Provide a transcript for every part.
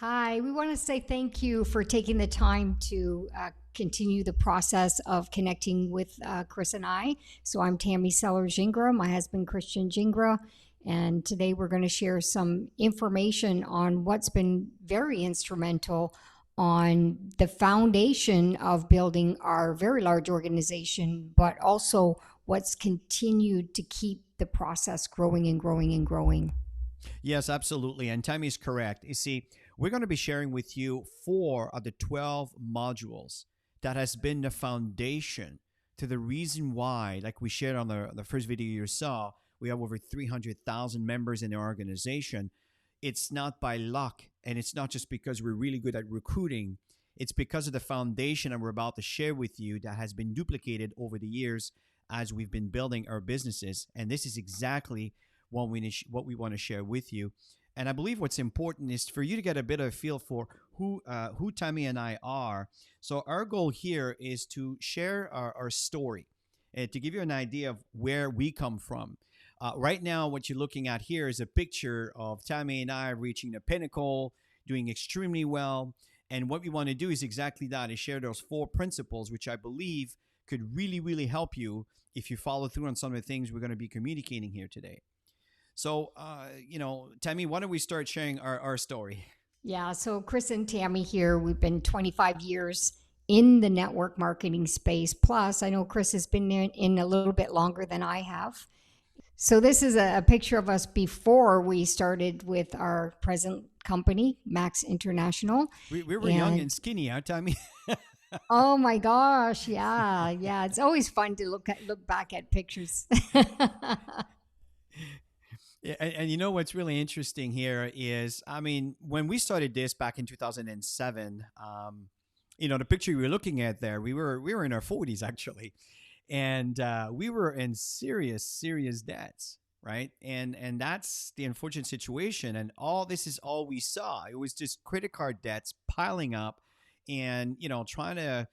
Hi, we want to say thank you for taking the time to continue the process of connecting with Chris and I. So, I'm Tammy Sellers Jingra, my husband Christian Jingra, and today we're going to share some information on what's been very instrumental on the foundation of building our very large organization, but also what's continued to keep the process growing and growing and growing. Yes, absolutely. And Tammy is correct. You see, we're going to be sharing with you four of the 12 modules that has been the foundation to the reason why, like we shared on the first video you saw, we have over 300,000 members in the organization. It's not by luck, and it's not just because we're really good at recruiting. It's because of the foundation that we're about to share with you that has been duplicated over the years as we've been building our businesses. And this is exactly what we want to share with you. And I believe what's important is for you to get a bit of a feel for who Tammy and I are. So our goal here is to share our story and to give you an idea of where we come from. Right now, what you're looking at here is a picture of Tammy and I reaching the pinnacle, doing extremely well. And what we want to do is exactly that, is share those four principles, which I believe could really, really help you if you follow through on some of the things we're going to be communicating here today. So, Tammy, why don't we start sharing our story? Yeah, so Chris and Tammy here, we've been 25 years in the network marketing space. Plus, I know Chris has been in a little bit longer than I have. So, this is a picture of us before we started with our present company, Max International. We were young And and skinny, huh, Tammy? oh my gosh, yeah, yeah, it's always fun to look back at pictures. Yeah, and you know what's really interesting here is, I mean, when we started this back in 2007, the picture we were looking at there, we were in our 40s actually, and we were in serious debts, right? And that's the unfortunate situation. And all this is all we saw. It was just credit card debts piling up, and trying to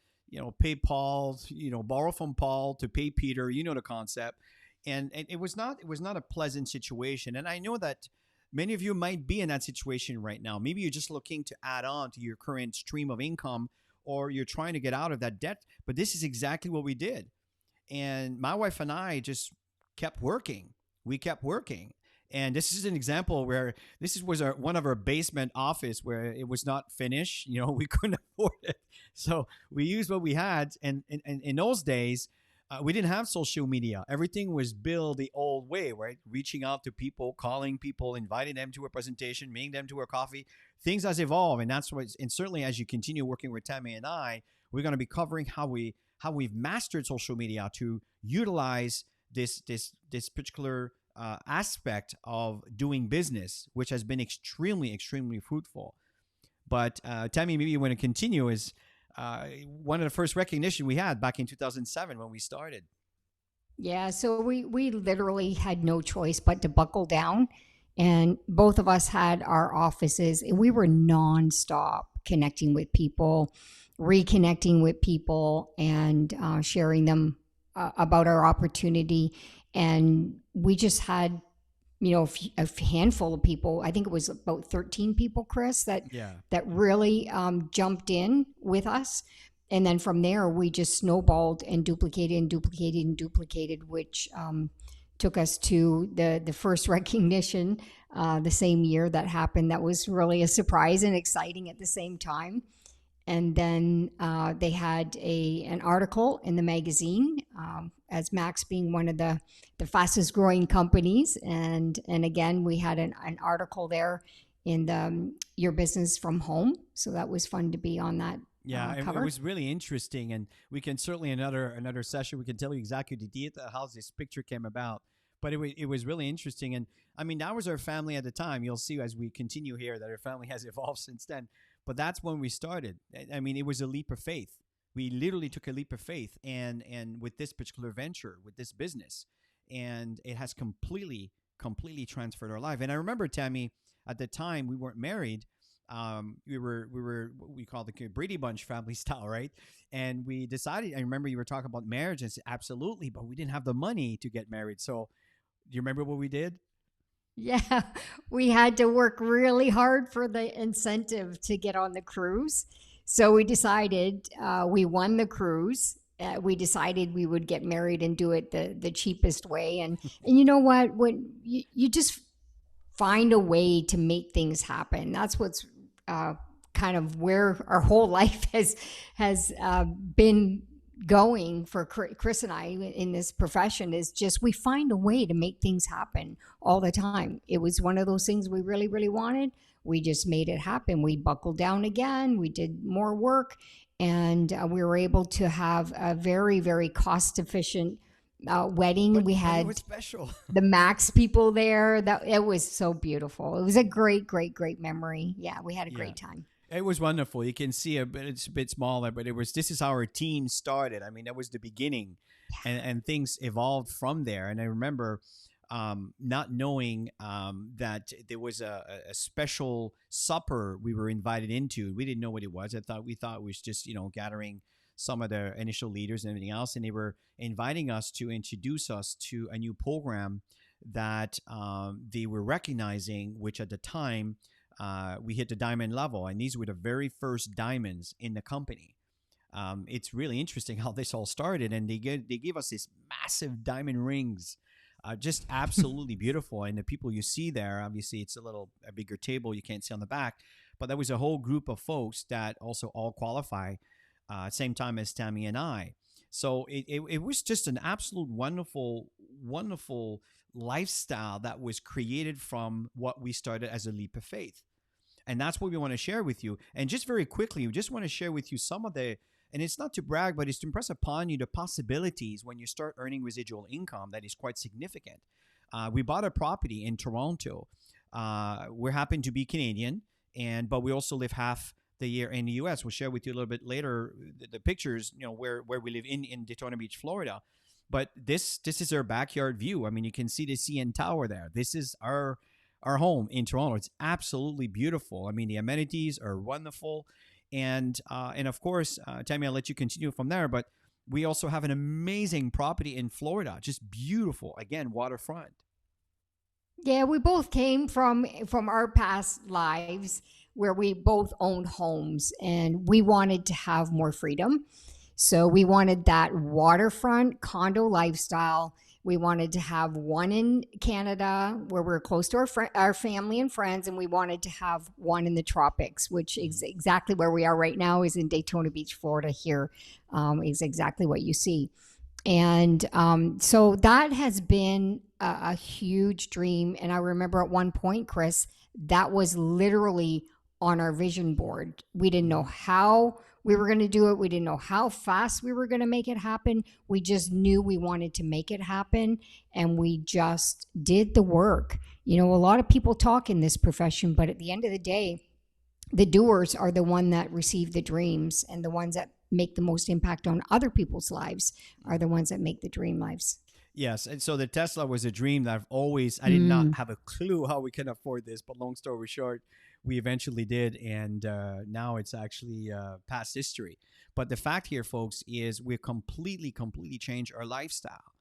pay Paul, borrow from Paul to pay Peter. You know the concept. And it was not a pleasant situation. And I know that many of you might be in that situation right now. Maybe you're just looking to add on to your current stream of income, or you're trying to get out of that debt. But this is exactly what we did. And my wife and I just kept working. We kept working. And this is an example where was one of our basement office where it was not finished. We couldn't afford it. So we used what we had. And in those days, we didn't have social media. Everything was built the old way, right? Reaching out to people, calling people, inviting them to a presentation, meeting them to a coffee. Things has evolved, and that's what. And certainly, as you continue working with Tammy and I, we're going to be covering how we've mastered social media to utilize this particular aspect of doing business, which has been extremely fruitful. But Tammy, maybe you want to continue is one of the first recognition we had back in 2007 when we started. Yeah, so we literally had no choice but to buckle down, and both of us had our offices, and we were nonstop connecting with people, reconnecting with people, and sharing them about our opportunity. And we just had, a handful of people. I think it was about 13 people, Chris, that Yeah. that really jumped in with us. And then from there, we just snowballed and duplicated and duplicated and duplicated, which took us to the first recognition the same year that happened. That was really a surprise and exciting at the same time. And then they had an article in the magazine as Max being one of the fastest growing companies. And again, we had an article there in the Your Business from Home. So that was fun to be on that Yeah, it cover. was really interesting, and we can certainly another session we can tell you exactly the detail how this picture came about. But it was really interesting, and I mean that was our family at the time. You'll see as we continue here that our family has evolved since then. But that's when we started. I mean, it was a leap of faith. We literally took a leap of faith, and with this particular venture, with this business, and it has completely transferred our life. And I remember, Tammy, at the time we weren't married, we were what we call the Brady Bunch family style, right? And we decided. I remember you were talking about marriage, and I said absolutely, but we didn't have the money to get married. So, do you remember what we did? Yeah, we had to work really hard for the incentive to get on the cruise. So we decided we won the cruise. We decided we would get married and do it the cheapest way. And you know what? When you just find a way to make things happen. That's what's uh, kind of where our whole life has been going for Chris and I in this profession is just we find a way to make things happen all the time. It was one of those things we really, really wanted. We just made it happen. We buckled down again. We did more work, and we were able to have a very, very cost efficient wedding. We But it had was special. the Max people there. That it was so beautiful. It was a great, great, great memory. Yeah, we had a Yeah. great time. It was wonderful. You can see a bit, it's a bit smaller, but it was, this is how our team started. I mean, that was the beginning, and things evolved from there. And I remember not knowing that there was a special supper we were invited into. We didn't know what it was. We thought it was just, gathering some of the initial leaders and everything else, and they were inviting us to introduce us to a new program that they were recognizing, which at the time we hit the diamond level, and these were the very first diamonds in the company. It's really interesting how this all started, and they gave us these massive diamond rings, just absolutely beautiful. And the people you see there, obviously, it's a bigger table you can't see on the back, but there was a whole group of folks that also all qualify, same time as Tammy and I. So it was just an absolute wonderful, wonderful lifestyle that was created from what we started as a leap of faith. And that's what we want to share with you. And just very quickly, we just want to share with you some of the, and it's not to brag, but it's to impress upon you the possibilities when you start earning residual income that is quite significant. We bought a property in Toronto. We happen to be Canadian, but we also live half the year in the U.S. We'll share with you a little bit later the pictures, where we live in Daytona Beach, Florida. But this is our backyard view. I mean, you can see the CN Tower there. This is our home in Toronto. It's absolutely beautiful. I mean, the amenities are wonderful, and of course, Tammy, I'll let you continue from there. But we also have an amazing property in Florida, just beautiful. Again, waterfront. Yeah, we both came from our past lives where we both owned homes and we wanted to have more freedom. So we wanted that waterfront condo lifestyle. We wanted to have one in Canada where we're close to our family and friends, and we wanted to have one in the tropics, which is exactly where we are right now. Is in Daytona Beach, Florida. Here is exactly what you see. And so that has been a huge dream. And I remember at one point, Chris, that was literally on our vision board. We didn't know how we were going to do it. We didn't know how fast we were going to make it happen. We just knew we wanted to make it happen. And we just did the work. You know, a lot of people talk in this profession, but at the end of the day, the doers are the one that receive the dreams, and the ones that make the most impact on other people's lives are the ones that make the dream lives. Yes, and so the Tesla was a dream that I did not Mm. have a clue how we can afford this, but long story short, we eventually did, and now it's actually past history. But the fact here, folks, is we've completely changed our lifestyle.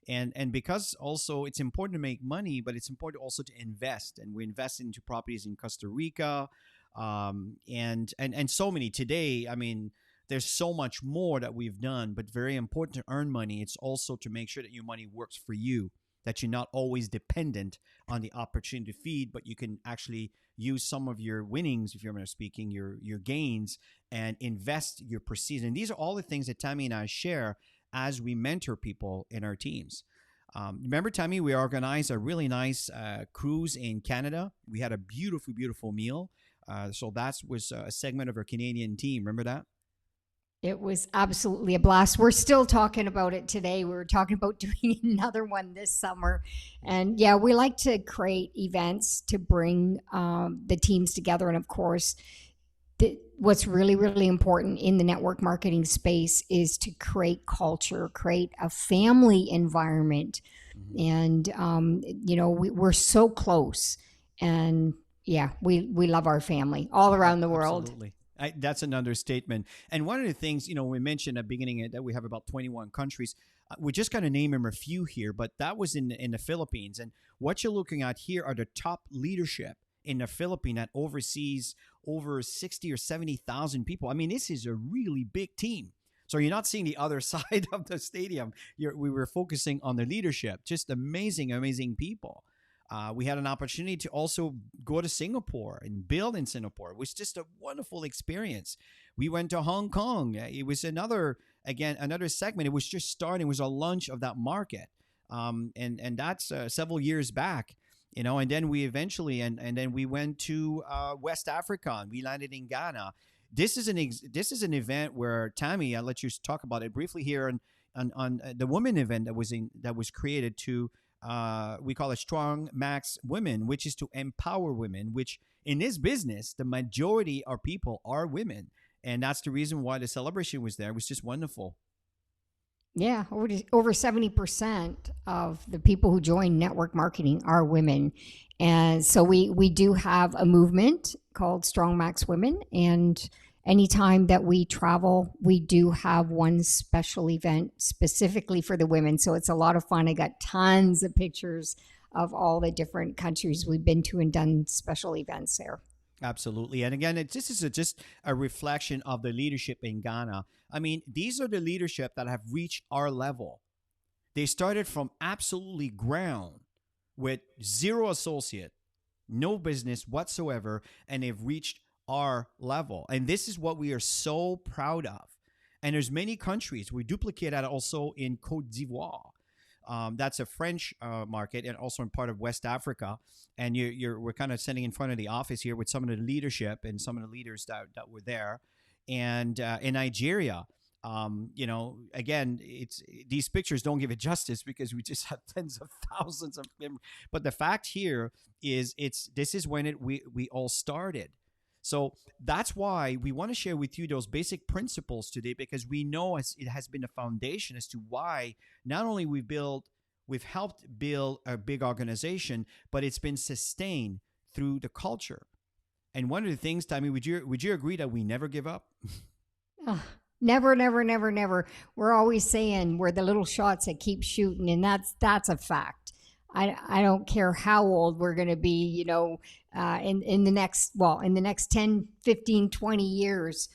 And because also it's important to make money, but it's important also to invest, and we invest into properties in Costa Rica, and so many today. I mean, there's so much more that we've done, but very important to earn money. It's also to make sure that your money works for you, that you're not always dependent on the opportunity to feed, but you can actually use some of your winnings, if you're speaking, your gains, and invest your proceeds. And these are all the things that Tammy and I share as we mentor people in our teams. Remember, Tammy, we organized a really nice cruise in Canada. We had a beautiful meal. So that was a segment of our Canadian team. Remember that? It was absolutely a blast. We're still talking about it today. We were talking about doing another one this summer. And yeah, we like to create events to bring the teams together. And of course, what's really, really important in the network marketing space is to create culture, create a family environment. Mm-hmm. And, we're so close. And yeah, we love our family all around the world. Absolutely. That's an understatement. And one of the things, we mentioned at the beginning that we have about 21 countries. We're just going to name him a few here, but that was in the Philippines. And what you're looking at here are the top leadership in the Philippines that oversees over 60 or 70,000 people. I mean, this is a really big team. So you're not seeing the other side of the stadium. We were focusing on the leadership. Just amazing, amazing people. We had an opportunity to also go to Singapore and build in Singapore. It was just a wonderful experience. We went to Hong Kong. It was another segment. It was just starting. It was a launch of that market, and that's several years back. And then we eventually and then we went to West Africa and we landed in Ghana. This is an event where Tammy, I'll let you talk about it briefly here on the women event that was created to we call it Strong Max Women, which is to empower women. Which in this business, the majority of people are women, and that's the reason why the celebration was there. It was just wonderful. Yeah, over 70% of the people who join network marketing are women. And so we do have a movement called Strong Max Women. And anytime that we travel, we do have one special event specifically for the women. So it's a lot of fun. I got tons of pictures of all the different countries we've been to and done special events there. Absolutely. And again, this is just a reflection of the leadership in Ghana. I mean, these are the leadership that have reached our level. They started from absolutely ground with zero associate, no business whatsoever, and they've reached our level. And this is what we are so proud of. And there's many countries. We duplicate that also in Cote d'Ivoire. That's a French market and also in part of West Africa. And we're kind of sitting in front of the office here with some of the leadership and some of the leaders that were there. And in Nigeria, again, it's these pictures don't give it justice because we just have tens of thousands of them. But the fact here is this is when we all started. So that's why we want to share with you those basic principles today, because we know it has been a foundation as to why not only we've helped build a big organization, but it's been sustained through the culture. And one of the things, Tammy, would you agree that we never give up? Oh, never, never, never, never. We're always saying we're the little shots that keep shooting, and that's a fact. I don't care how old we're going to be, in the next 10, 15, 20 years,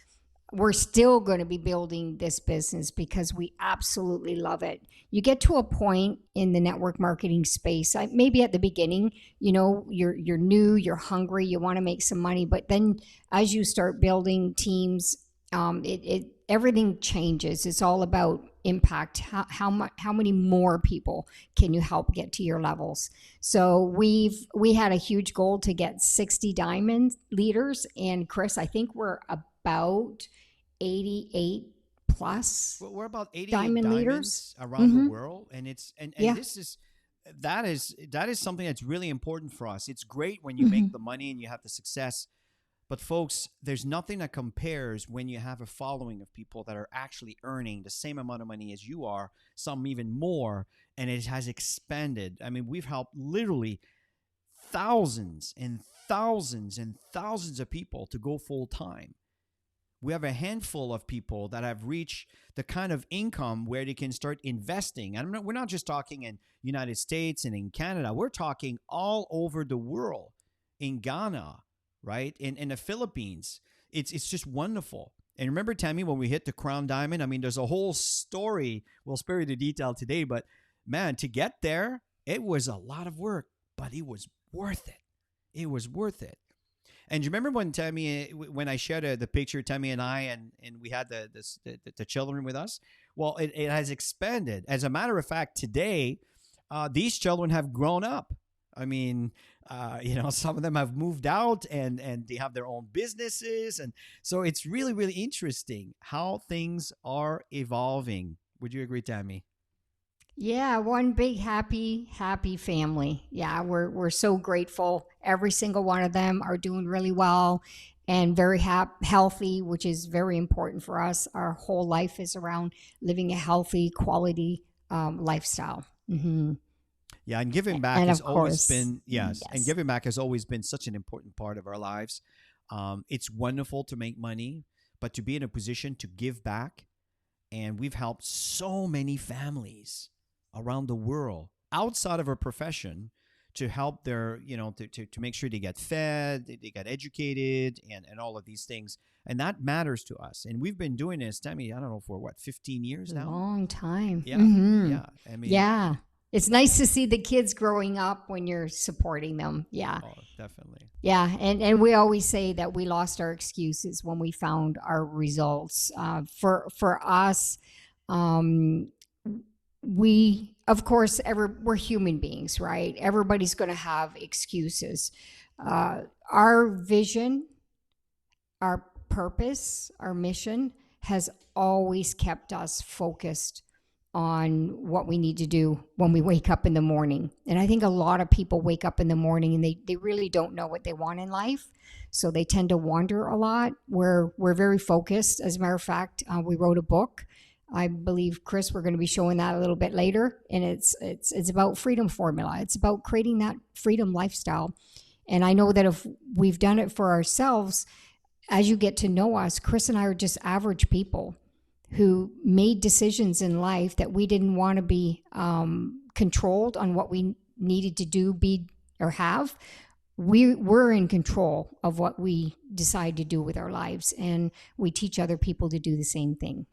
we're still going to be building this business because we absolutely love it. You get to a point in the network marketing space, maybe at the beginning, you're new, you're hungry, you want to make some money, but then as you start building teams, it everything changes. It's all about impact. How many more people can you help get to your levels? So we had a huge goal to get 60 diamond leaders, and Chris, I think we're about 88 plus We're about 88 diamond diamonds leaders. around the Mm-hmm. world, and Yeah. that is something that's really important for us. It's great when you Mm-hmm. make the money and you have the success. But folks, there's nothing that compares when you have a following of people that are actually earning the same amount of money as you are, some even more, and it has expanded. I mean, we've helped literally thousands and thousands and thousands of people to go full time. We have a handful of people that have reached the kind of income where they can start investing. And we're not just talking in United States and in Canada. We're talking all over the world, in Ghana, right? In the Philippines. It's just wonderful. And remember, Tammy, when we hit the Crown Diamond, I mean, there's a whole story. We'll spare you the detail today, but man, to get there, it was a lot of work, but it was worth it. It was worth it. And you remember when when I shared the picture, Tammy and I, and we had the children with us? Well, it has expanded. As a matter of fact, today, these children have grown up. I mean, some of them have moved out and they have their own businesses. And so it's really, really interesting how things are evolving. Would you agree, Tammy? Yeah, one big happy family. Yeah, we're so grateful. Every single one of them are doing really well and very healthy, which is very important for us. Our whole life is around living a healthy, quality lifestyle. Hmm. Yeah, and giving back And has of always course, been, yes, and yes. giving back has always been such an important part of our lives. It's wonderful to make money, but to be in a position to give back And we've helped so many families around the world outside of our profession to help their, to make sure they get fed, they get educated, and all of these things. And that matters to us. And we've been doing this, Tammy, I don't know, for what, 15 years now? Long time. Yeah. Hmm. Yeah. I mean, Yeah. It's nice to see the kids growing up when you're supporting them. Yeah. oh, definitely. Yeah. And we always say that we lost our excuses when we found our results. For us, um, we, of course, we're human beings, right? Everybody's going to have excuses. Our vision, our purpose, our mission has always kept us focused on what we need to do when we wake up in the morning. And I think a lot of people wake up in the morning and they really don't know what they want in life. So they tend to wander a lot. We're very focused. As a matter of fact, we wrote a book. I believe, Chris, we're going to be showing that a little bit later. And it's about freedom formula. It's about creating that freedom lifestyle. And I know that if we've done it for ourselves, as you get to know us, Chris and I are just average people who made decisions in life that we didn't want to be controlled on what we needed to do, be, or have. We're in control of what we decide to do with our lives, and we teach other people to do the same thing.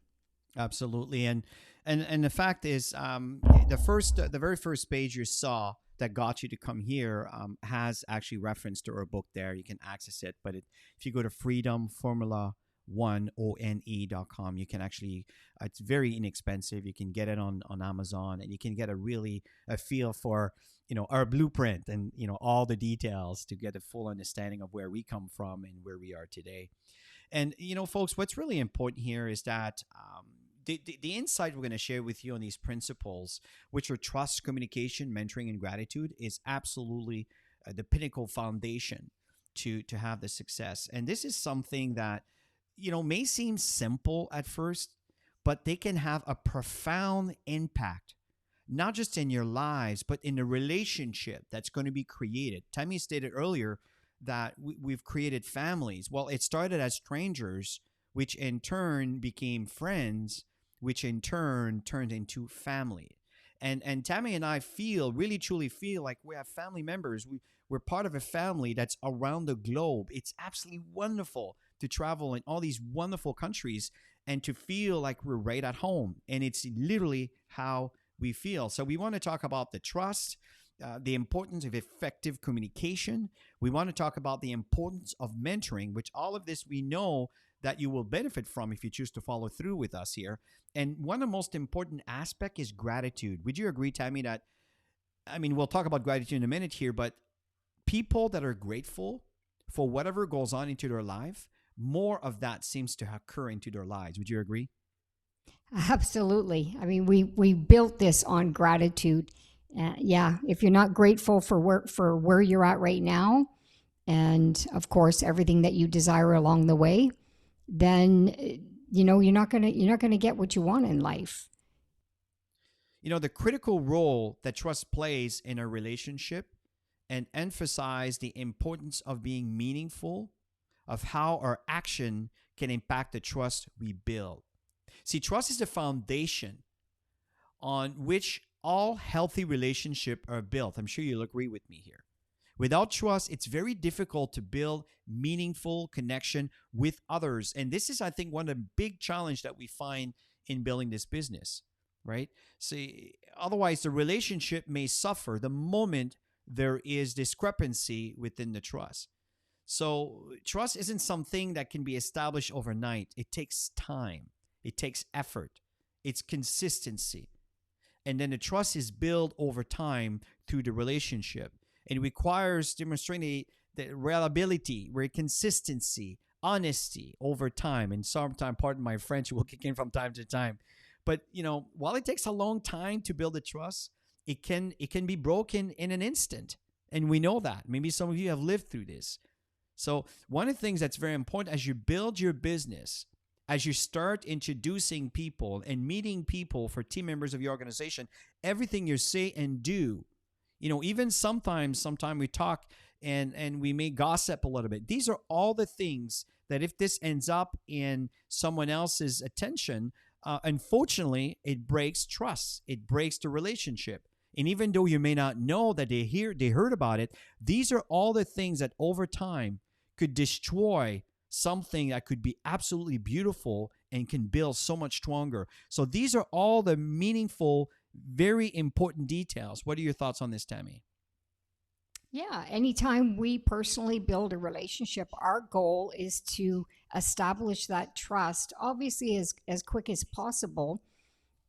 Absolutely. And the fact is, the very first page you saw that got you to come here has actually reference to our book there. You can access it. But if you go to freedomformula1one.com, you can actually, it's very inexpensive. You can get it on Amazon, and you can get a feel for, our blueprint and, all the details to get a full understanding of where we come from and where we are today. And, folks, what's really important here is that the insight we're going to share with you on these principles, which are trust, communication, mentoring, and gratitude, is absolutely the pinnacle foundation to have the success. And this is something that, may seem simple at first, but they can have a profound impact, not just in your lives, but in the relationship that's going to be created. Tammy stated earlier that we've created families. Well, it started as strangers, which in turn became friends, which in turn turned into family. And Tammy and I really truly feel like we have family members. We're part of a family that's around the globe. It's absolutely wonderful to travel in all these wonderful countries and to feel like we're right at home. And it's literally how we feel. So we want to talk about the trust, the importance of effective communication. We want to talk about the importance of mentoring, which all of this we know that you will benefit from if you choose to follow through with us here. And one of the most important aspect is gratitude. Would you agree, Tammy, that, we'll talk about gratitude in a minute here, but people that are grateful for whatever goes on into their life, more of that seems to occur into their lives. Would you agree? Absolutely. We built this on gratitude. Yeah, if you're not grateful for where you're at right now, and of course everything that you desire along the way, then you're not gonna get what you want in life. The critical role that trust plays in a relationship, and emphasize the importance of being meaningful, of how our action can impact the trust we build. See, trust is the foundation on which all healthy relationships are built. I'm sure you'll agree with me here. Without trust, it's very difficult to build meaningful connection with others. And this is, I think, one of the big challenges that we find in building this business, right? See, otherwise, the relationship may suffer the moment there is discrepancy within the trust. So trust isn't something that can be established overnight. It takes time. It takes effort. It's consistency. And then the trust is built over time through the relationship. It requires demonstrating the reliability, consistency, honesty over time. And sometimes, pardon my French, will kick in from time to time. But while it takes a long time to build a trust, it can be broken in an instant. And we know that. Maybe some of you have lived through this. So one of the things that's very important as you build your business, as you start introducing people and meeting people for team members of your organization, everything you say and do, even sometimes we talk and we may gossip a little bit. These are all the things that if this ends up in someone else's attention, unfortunately, it breaks trust. It breaks the relationship. And even though you may not know that they heard about it, these are all the things that over time could destroy something that could be absolutely beautiful and can build so much stronger. So these are all the meaningful, very important details. What are your thoughts on this, Tammy? Yeah, anytime we personally build a relationship, our goal is to establish that trust, obviously as quick as possible,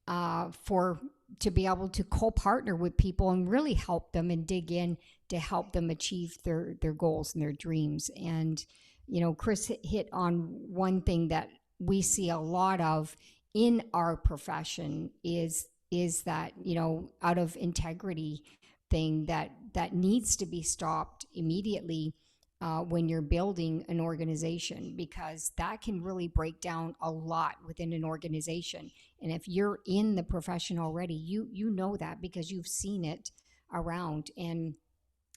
for to be able to co-partner with people and really help them and dig in to help them achieve their goals and their dreams. And Chris hit on one thing that we see a lot of in our profession is that out of integrity thing that needs to be stopped immediately when you're building an organization, because that can really break down a lot within an organization. And if you're in the profession already, you know that because you've seen it around. And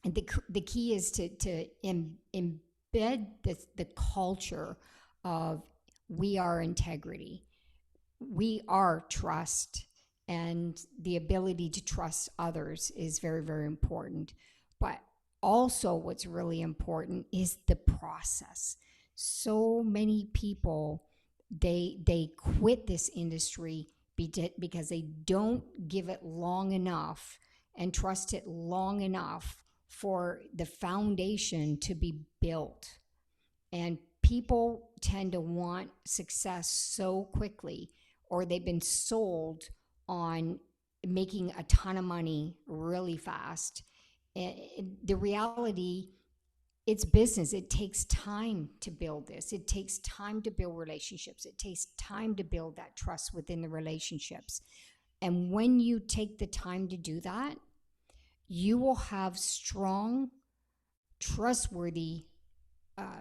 the key is to embed the culture of we are integrity, we are trust, and the ability to trust others is very, very important. But also, what's really important is the process. So many people they quit this industry because they don't give it long enough and trust it long enough for the foundation to be built. And people tend to want success so quickly, or they've been sold on making a ton of money really fast. The reality, it's business. It takes time to build this. It takes time to build relationships. It takes time to build that trust within the relationships. And when you take the time to do that, you will have strong, trustworthy,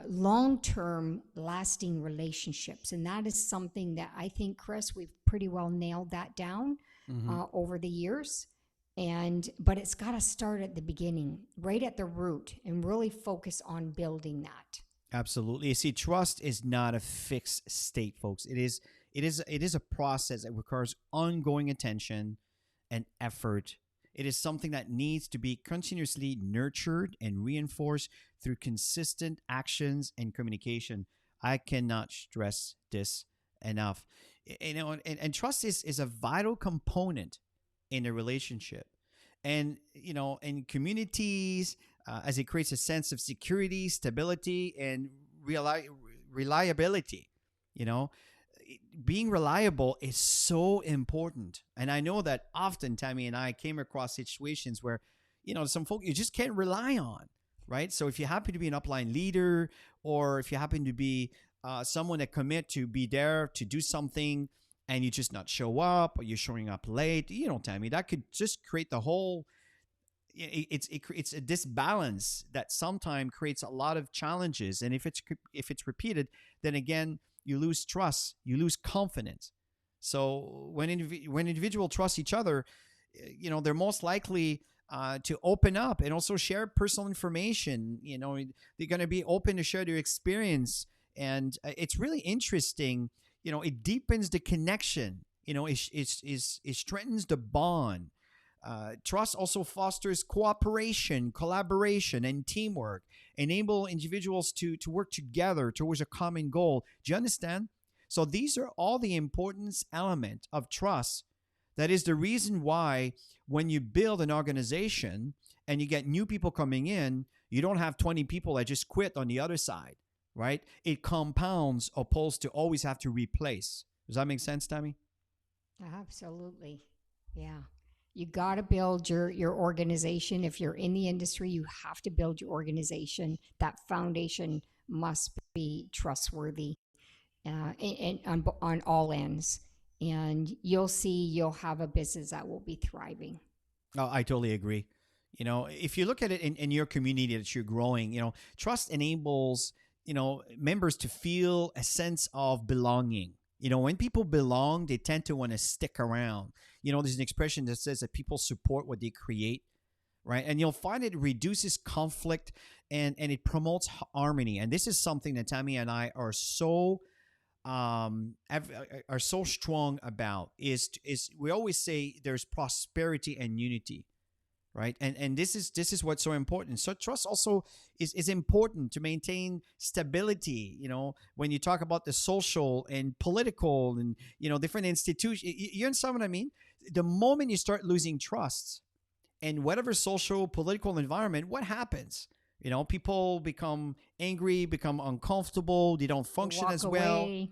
long-term lasting relationships. And that is something that I think, Chris, we've pretty well nailed that down Mm-hmm. over the years. But it's got to start at the beginning, right at the root, and really focus on building that. Absolutely. You see, trust is not a fixed state, folks. It is a process that requires ongoing attention and effort. It is something that needs to be continuously nurtured and reinforced through consistent actions and communication. I cannot stress this enough. And trust is a vital component in a relationship. And, in communities, as it creates a sense of security, stability, and reliability. You know, being reliable is so important. And I know that often Tammy and I came across situations where, some folk you just can't rely on, right? So if you happen to be an upline leader, or if you happen to be someone that commit to be there to do something, and you just not show up, or you're showing up late, Tammy, that could just create the whole it's a disbalance that sometimes creates a lot of challenges. And if it's repeated, then again you lose trust, you lose confidence. So when individuals trust each other, they're most likely to open up and also share personal information. They're going to be open to share their experience. And it's really interesting. It deepens the connection. It strengthens the bond. Trust also fosters cooperation, collaboration, and teamwork, enable individuals to work together towards a common goal. Do you understand? So these are all the important element of trust. That is the reason why when you build an organization and you get new people coming in, you don't have 20 people that just quit on the other side, right? It compounds opposed to always have to replace. Does that make sense, Tammy? Absolutely. Yeah. You got to build your organization. If you're in the industry, you have to build your organization. That foundation must be trustworthy, and on all ends. And you'll have a business that will be thriving. Oh, I totally agree. If you look at it in your community that you're growing, trust enables, members to feel a sense of belonging. When people belong, they tend to want to stick around. There's an expression that says that people support what they create, right? And you'll find it reduces conflict and it promotes harmony. And this is something that Tammy and I are so are so strong about is we always say there's prosperity and unity, right? And this is what's so important. So trust also is important to maintain stability. When you talk about the social and political and different institutions, you understand what I mean? The moment you start losing trust in whatever social political environment, what happens? People become angry, become uncomfortable, they don't They function walk as well. away.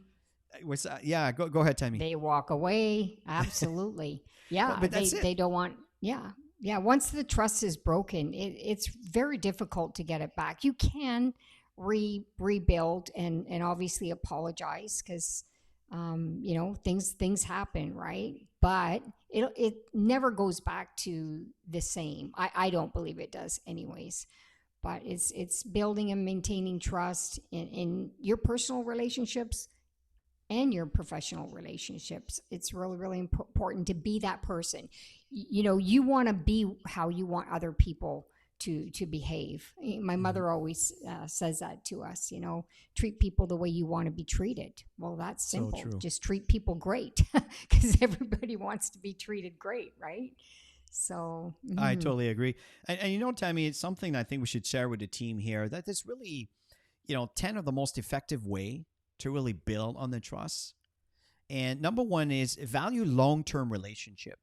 Yeah, go ahead, Tammy. They walk away. Absolutely. Well, Yeah. but They that's it. they don't want. Yeah. Yeah. Once the trust is broken, it's very difficult to get it back. You can rebuild and obviously apologize because things happen, right? But it never goes back to the same. I don't believe it does, anyways. But it's building and maintaining trust in your personal relationships and your professional relationships. It's really, really important to be that person. You want to be how you want other people to behave. My Mhm. mother always says that to us. Treat people the way you want to be treated. Well, that's So simple. true. Just treat people great, because everybody wants to be treated great, right? So, I totally agree. And Tammy, it's something I think we should share with the team here that is really, 10 of the most effective way to really build on the trust. And number one is value long-term relationship.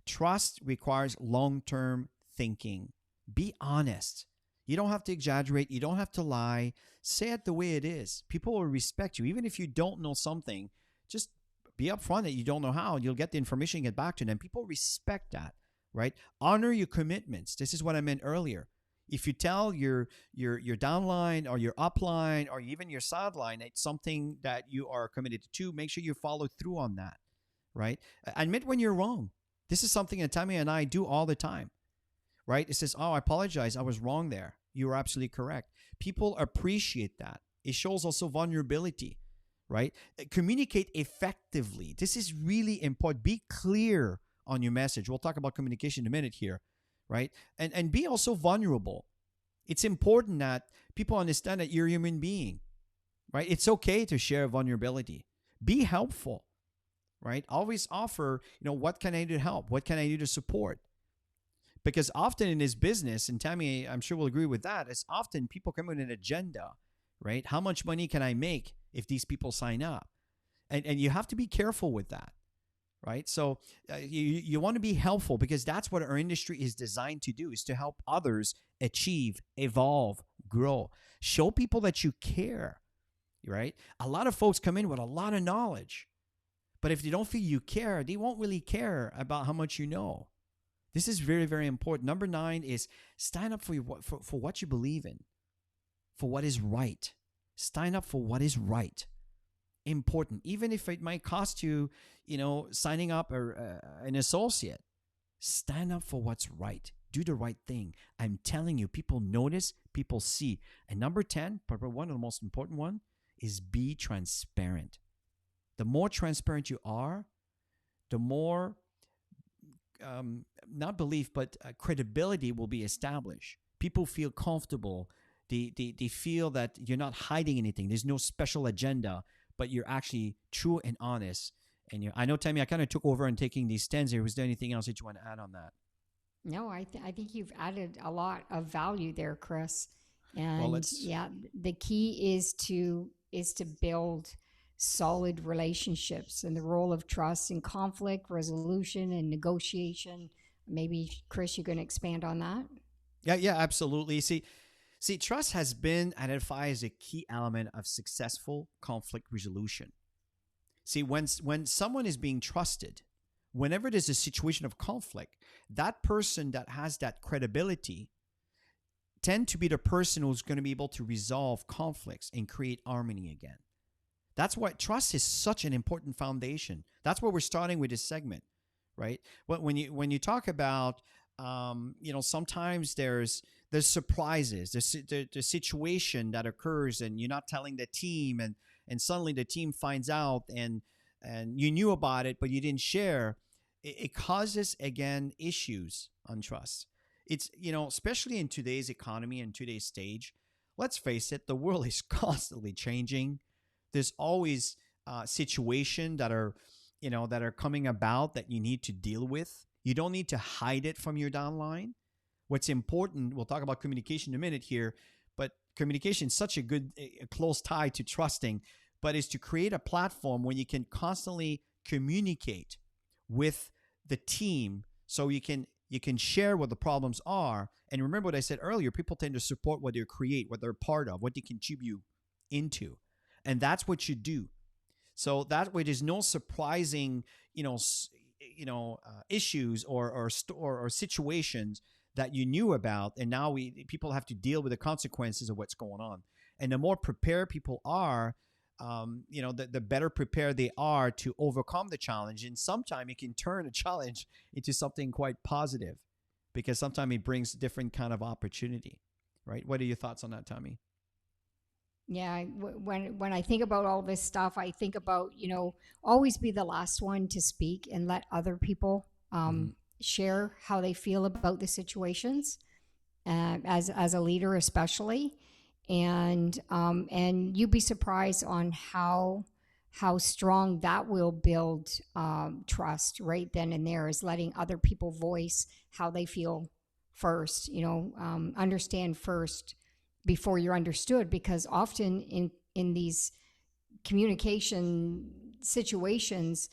Trust requires long-term thinking. Be honest. You don't have to exaggerate. You don't have to lie. Say it the way it is. People will respect you. Even if you don't know something, just be upfront that you don't know how. You'll get the information and get back to them. People respect that, right? Honor your commitments. This is what I meant earlier. If you tell your downline or your upline or even your sideline it's something that you are committed to, make sure you follow through on that, right? Admit when you're wrong. This is something that Tammy and I do all the time, right? It says, "Oh, I apologize. I was wrong there. You were absolutely correct." People appreciate that. It shows also vulnerability, right? Communicate effectively. This is really important. Be clear on your message. We'll talk about communication in a minute here, right? And be also vulnerable. It's important that people understand that you're a human being, right? It's okay to share vulnerability. Be helpful, right? Always offer, what can I do to help? What can I do to support? Because often in this business, and Tammy, I'm sure will agree with that, it's often people come with an agenda, right? How much money can I make if these people sign up? And you have to be careful with that, right? So you want to be helpful because that's what our industry is designed to do, is to help others achieve, evolve, grow. Show people that you care, right? A lot of folks come in with a lot of knowledge, but if they don't feel you care, they won't really care about how much you know. This is very, very important. Number 9 is stand up for what you believe in, for what is right. Stand up for what is right. Important, even if it might cost you, signing up an associate. Stand up for what's right. Do the right thing. I'm telling you, people notice, people see. And number 10, probably one of the most important one, is be transparent. The more transparent you are, the more not belief, but credibility will be established. People feel comfortable. They feel that you're not hiding anything. There's no special agenda, but you're actually true and honest. And I know, Tammy, I kind of took over and taking these stands here. Was there anything else that you want to add on that? No, I think you've added a lot of value there, Chris. Well, And let's. yeah, the key is to build solid relationships, and the role of trust in conflict resolution and negotiation. Maybe Chris, you're going to expand on that. Yeah, yeah, absolutely. See, trust has been identified as a key element of successful conflict resolution. See, when someone is being trusted, whenever there's a situation of conflict, that person that has that credibility tend to be the person who's going to be able to resolve conflicts and create harmony again. That's why trust is such an important foundation. That's where we're starting with this segment, right? When you talk about, sometimes there's surprises. The situation that occurs, and you're not telling the team, and suddenly the team finds out, and you knew about it but you didn't share. It causes again issues on trust. It's especially in today's economy and today's stage. Let's face it, the world is constantly changing. there's always situation that are, that are coming about that you need to deal with. You don't need to hide it from your downline. What's important, we'll talk about communication in a minute here, but communication is such a good, a close tie to trusting, but is to create a platform where you can constantly communicate with the team, so you can share what the problems are. And remember what I said earlier, people tend to support what they create, what they're part of, what they contribute into. And that's what you do. So that way, there's no surprising, issues or situations that you knew about, and now people have to deal with the consequences of what's going on. And the more prepared people are, the better prepared they are to overcome the challenge. And sometimes it can turn a challenge into something quite positive, because sometimes it brings different kind of opportunity, right? What are your thoughts on that, Tammy? Yeah, when I think about all this stuff, I think about, always be the last one to speak and let other people Mm-hmm. share how they feel about the situations, as a leader especially. And you'd be surprised on how strong that will build trust right then and there, is letting other people voice how they feel first, understand first before you're understood, because often in these communication situations,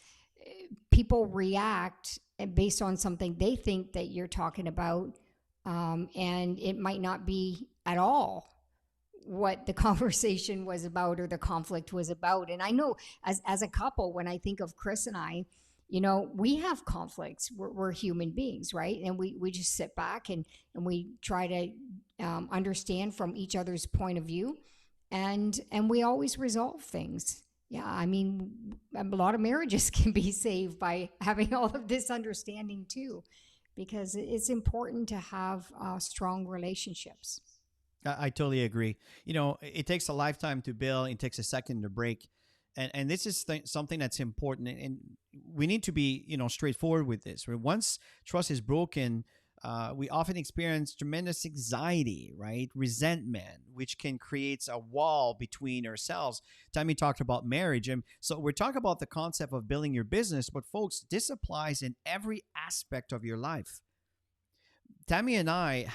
people react based on something they think that you're talking about, and it might not be at all what the conversation was about or the conflict was about. And I know, as a couple, when I think of Chris and I, we have conflicts. We're human beings, right? And we just sit back and we try to understand from each other's point of view, and we always resolve things. Yeah, I mean, a lot of marriages can be saved by having all of this understanding too, because it's important to have strong relationships. I totally agree. It takes a lifetime to build. It takes a second to break, and this is something that's important. And we need to be, straightforward with this. Right? Once trust is broken, we often experience tremendous anxiety, right? Resentment, which can create a wall between ourselves. Tammy talked about marriage, and so we're talking about the concept of building your business. But folks, this applies in every aspect of your life. Tammy and I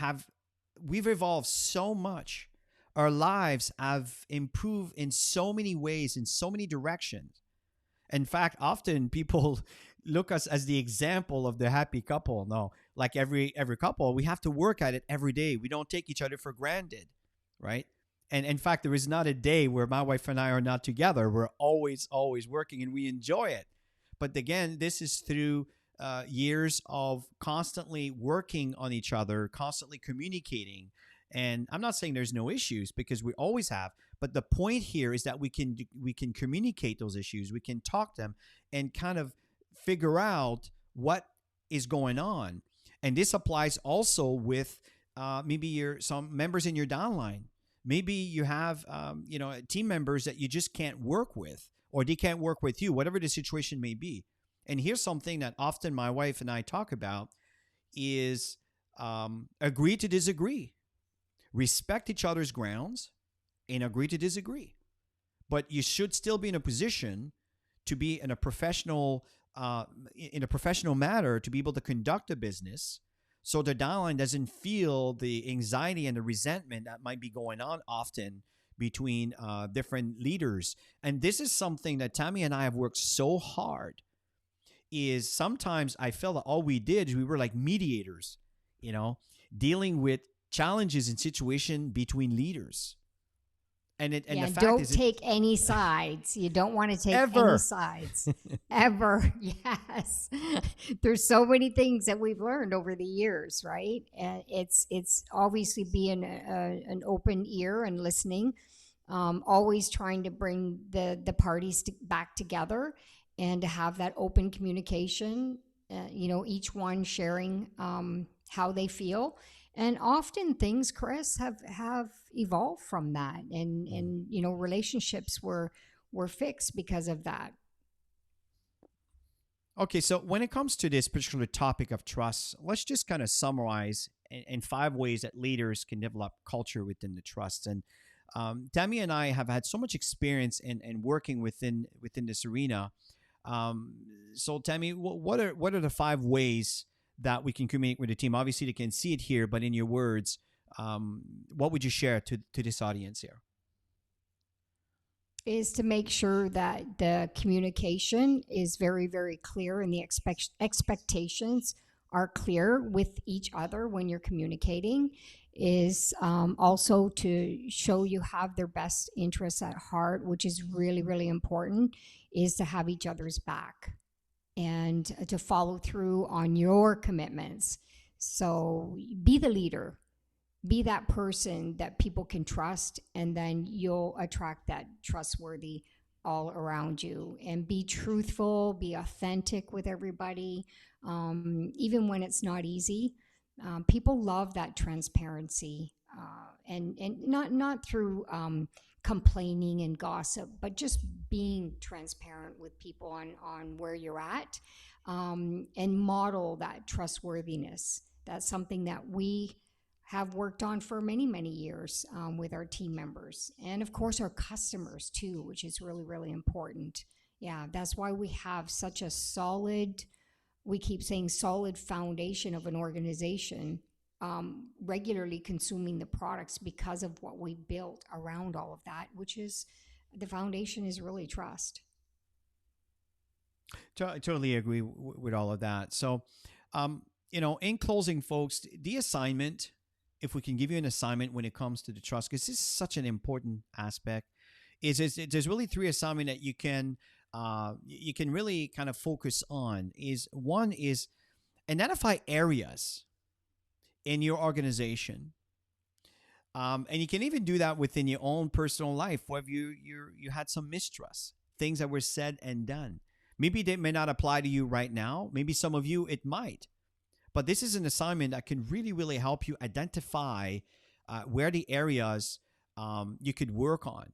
we've evolved so much. Our lives have improved in so many ways, in so many directions. In fact, often people look us as the example of the happy couple. No, like every couple, we have to work at it every day. We don't take each other for granted, right? And in fact, there is not a day where my wife and I are not together. We're always working, and we enjoy it. But again, this is through years of constantly working on each other, constantly communicating. And I'm not saying there's no issues, because we always have. But the point here is that we can communicate those issues. We can talk them and kind of figure out what is going on. And this applies also with maybe some members in your downline. Maybe you have team members that you just can't work with, or they can't work with you, whatever the situation may be. And here's something that often my wife and I talk about is agree to disagree, respect each other's grounds, and agree to disagree. But you should still be in a position to be in a professional manner, to be able to conduct a business, so the downline doesn't feel the anxiety and the resentment that might be going on often between different leaders. And this is something that Tammy and I have worked so hard. Is sometimes I felt that all we did is we were like mediators, you know, dealing with challenges and situation between leaders. And the Yeah, fact don't is, it take any sides. You don't want to take any ever. sides ever. Yes. There's so many things that we've learned over the years, right? And it's obviously being an open ear and listening, always trying to bring the parties back together, and to have that open communication, each one sharing how they feel. And often things, Chris, have evolved from that, and Mm. relationships were fixed because of that. Okay, so when it comes to this particular topic of trust, let's just kind of summarize in 5 ways that leaders can develop culture within the trust. And Tammy and I have had so much experience in working within this arena. Um, so, Tammy, what are the 5 ways that we can communicate with the team? Obviously, they can see it here, but in your words, what would you share to this audience here? Is to make sure that the communication is very, very clear and the expectations are clear with each other when you're communicating. Is also to show you have their best interests at heart, which is really, really important, is to have each other's back and to follow through on your commitments. So be the leader, be that person that people can trust, and then you'll attract that trustworthy all around you. And be truthful, be authentic with everybody, even when it's not easy. People love that transparency, and not through complaining and gossip, but just being transparent with people on where you're at, and model that trustworthiness. That's something that we have worked on for many, many years, with our team members. And of course, our customers too, which is really, really important. Yeah, that's why we have such a solid, we keep saying solid foundation of an organization, regularly consuming the products because of what we built around all of that, which is the foundation is really trust. I totally agree with all of that. So, um, in closing, folks, the assignment, if we can give you an assignment when it comes to the trust, because this is such an important aspect, is there's really 3 assignment that you can really kind of focus on. Is one is identify areas in your organization, and you can even do that within your own personal life, where you had some mistrust, things that were said and done. Maybe they may not apply to you right now. Maybe some of you it might. But this is an assignment that can really, really help you identify where the areas you could work on.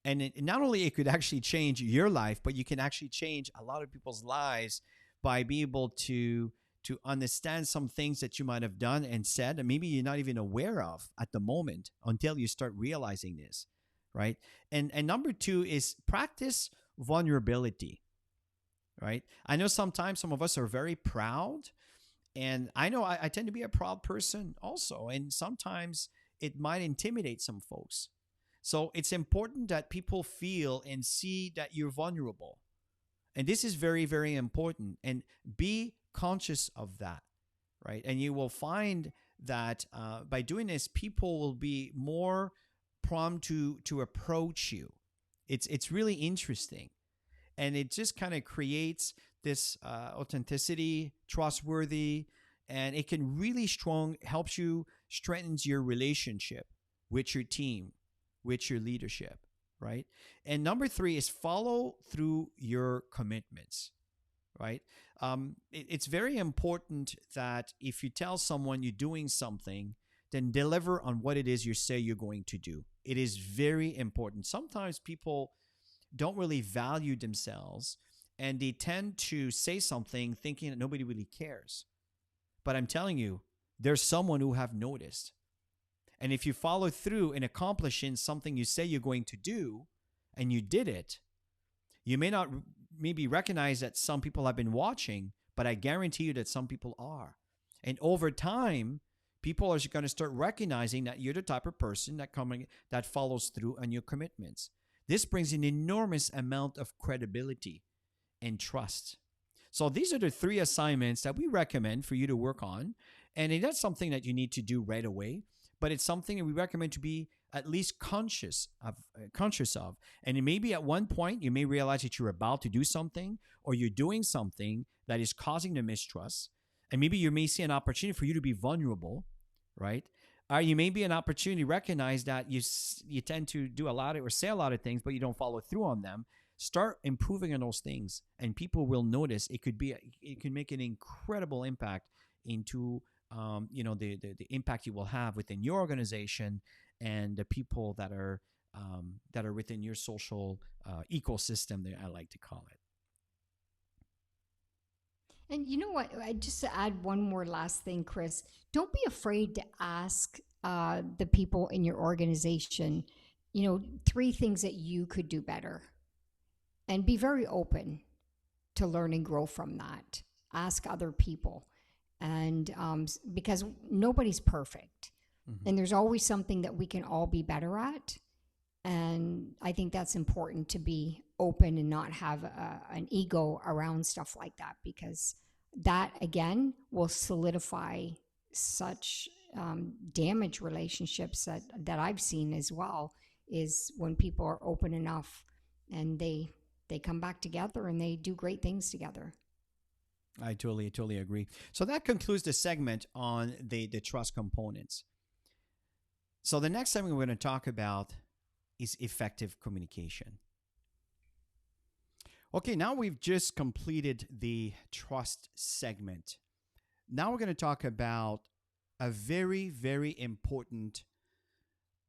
And not only it could actually change your life, but you can actually change a lot of people's lives by being able to understand some things that you might have done and said, and maybe you're not even aware of at the moment until you start realizing this, right? And number 2 is practice vulnerability, right? I know sometimes some of us are very proud, and I know I tend to be a proud person also. And sometimes it might intimidate some folks. So it's important that people feel and see that you're vulnerable. And this is very, very important. And be conscious of that, right? And you will find that by doing this, people will be more prompt to approach you. It's really interesting, and it just kind of creates this authenticity, trustworthy, and it can really strong helps you strengthens your relationship with your team, with your leadership, right? And number 3 is follow through your commitments, right? It's very important that if you tell someone you're doing something, then deliver on what it is you say you're going to do. It is very important. Sometimes people don't really value themselves, and they tend to say something thinking that nobody really cares. But I'm telling you, there's someone who have noticed. And if you follow through in accomplishing something you say you're going to do and you did it, you may not maybe recognize that some people have been watching, but I guarantee you that some people are. And over time, people are going to start recognizing that you're the type of person that follows through on your commitments. This brings an enormous amount of credibility and trust. So these are the 3 assignments that we recommend for you to work on. And that's something that you need to do right away, but it's something that we recommend to be at least conscious of. And it may be at one point you may realize that you're about to do something, or you're doing something that is causing the mistrust. And maybe you may see an opportunity for you to be vulnerable, right? Or you may be an opportunity to recognize that you tend to do a lot of, or say a lot of things, but you don't follow through on them. Start improving on those things, and people will notice. It can make an incredible impact into the impact you will have within your organization and the people that are within your social ecosystem, that I like to call it. And you know what? Just to add one more last thing, Chris, don't be afraid to ask the people in your organization three things that you could do better, and be very open to learn and grow from that. Ask other people. And because nobody's perfect, Hmm. and there's always something that we can all be better at. And I think that's important, to be open and not have an ego around stuff like that, because that again will solidify such damage relationships that I've seen as well, is when people are open enough, and they come back together and they do great things together. I totally agree. So that concludes the segment on the trust components. So the next segment we're going to talk about is effective communication. Okay, now we've just completed the trust segment. Now we're going to talk about a very important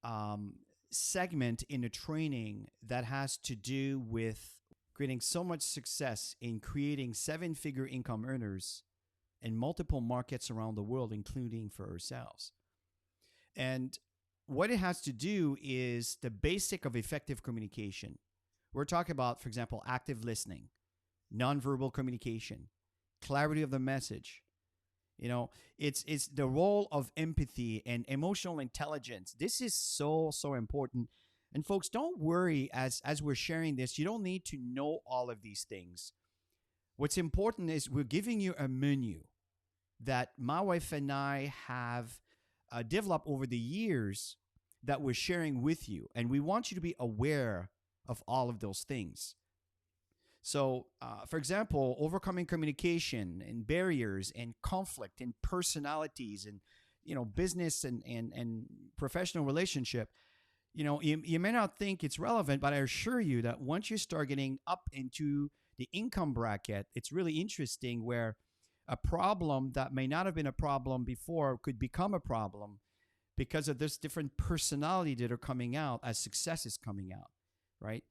um, segment in the training that has to do with creating so much success in creating seven-figure income earners in multiple markets around the world, including for ourselves. And what it has to do is the basic of effective communication. We're talking about, for example, active listening, nonverbal communication, clarity of the message. It's the role of empathy and emotional intelligence. This is so important. And folks, don't worry as we're sharing this. You don't need to know all of these things. What's important is we're giving you a menu that my wife and I have developed over the years that we're sharing with you. And we want you to be aware of all of those things. So, for example, overcoming communication and barriers and conflict and personalities and business and professional relationship. You may not think it's relevant, but I assure you that once you start getting up into the income bracket, it's really interesting where a problem that may not have been a problem before could become a problem because of this different personality that are coming out as success is coming out, right?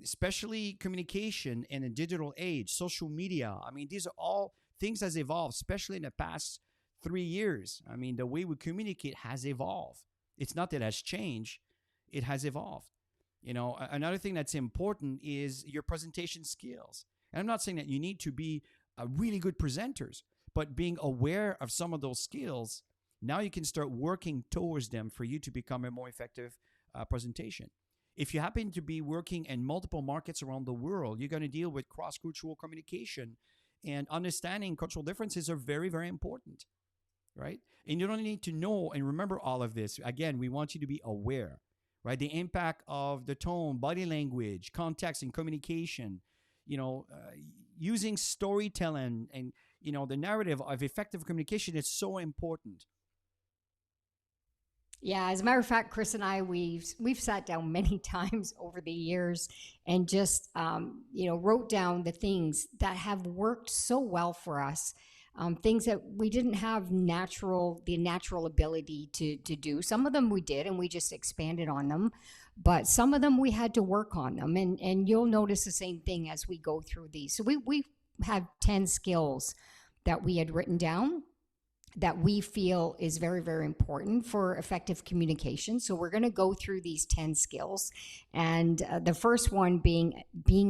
Especially communication in a digital age, social media. I mean, these are all things has evolved, especially in the past 3 years. I mean, the way we communicate has evolved. It's not that it has changed, it has evolved. Another thing that's important is your presentation skills. And I'm not saying that you need to be really good presenters, but being aware of some of those skills, now you can start working towards them for you to become a more effective presentation. If you happen to be working in multiple markets around the world, you're going to deal with cross cultural communication, and understanding cultural differences are very important, right? And you don't need to know and remember all of this. Again, we want you to be aware, right? The impact of the tone, body language, context, and communication. Using storytelling and the narrative of effective communication is so important. Yeah, as a matter of fact, Chris and I, we've sat down many times over the years, and just wrote down the things that have worked so well for us, things that we didn't have the natural ability to do. Some of them we did, and we just expanded on them, but some of them we had to work on them, and you'll notice the same thing as we go through these. So we have 10 skills that we had written down that we feel is very important for effective communication. So we're going to go through these 10 skills, and the first one being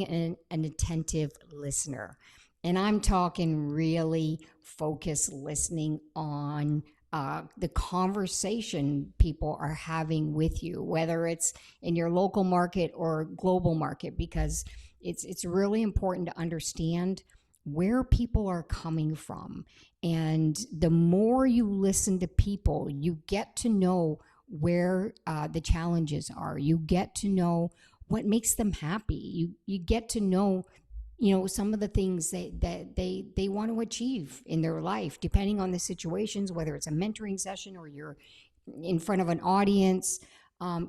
an attentive listener. And I'm talking really focused listening on the conversation people are having with you, whether it's in your local market or global market, because it's really important to understand where people are coming from. And the more you listen to people, you get to know where the challenges are. You get to know what makes them happy. You get to know, some of the things they want to achieve in their life, depending on the situations, whether it's a mentoring session or you're in front of an audience.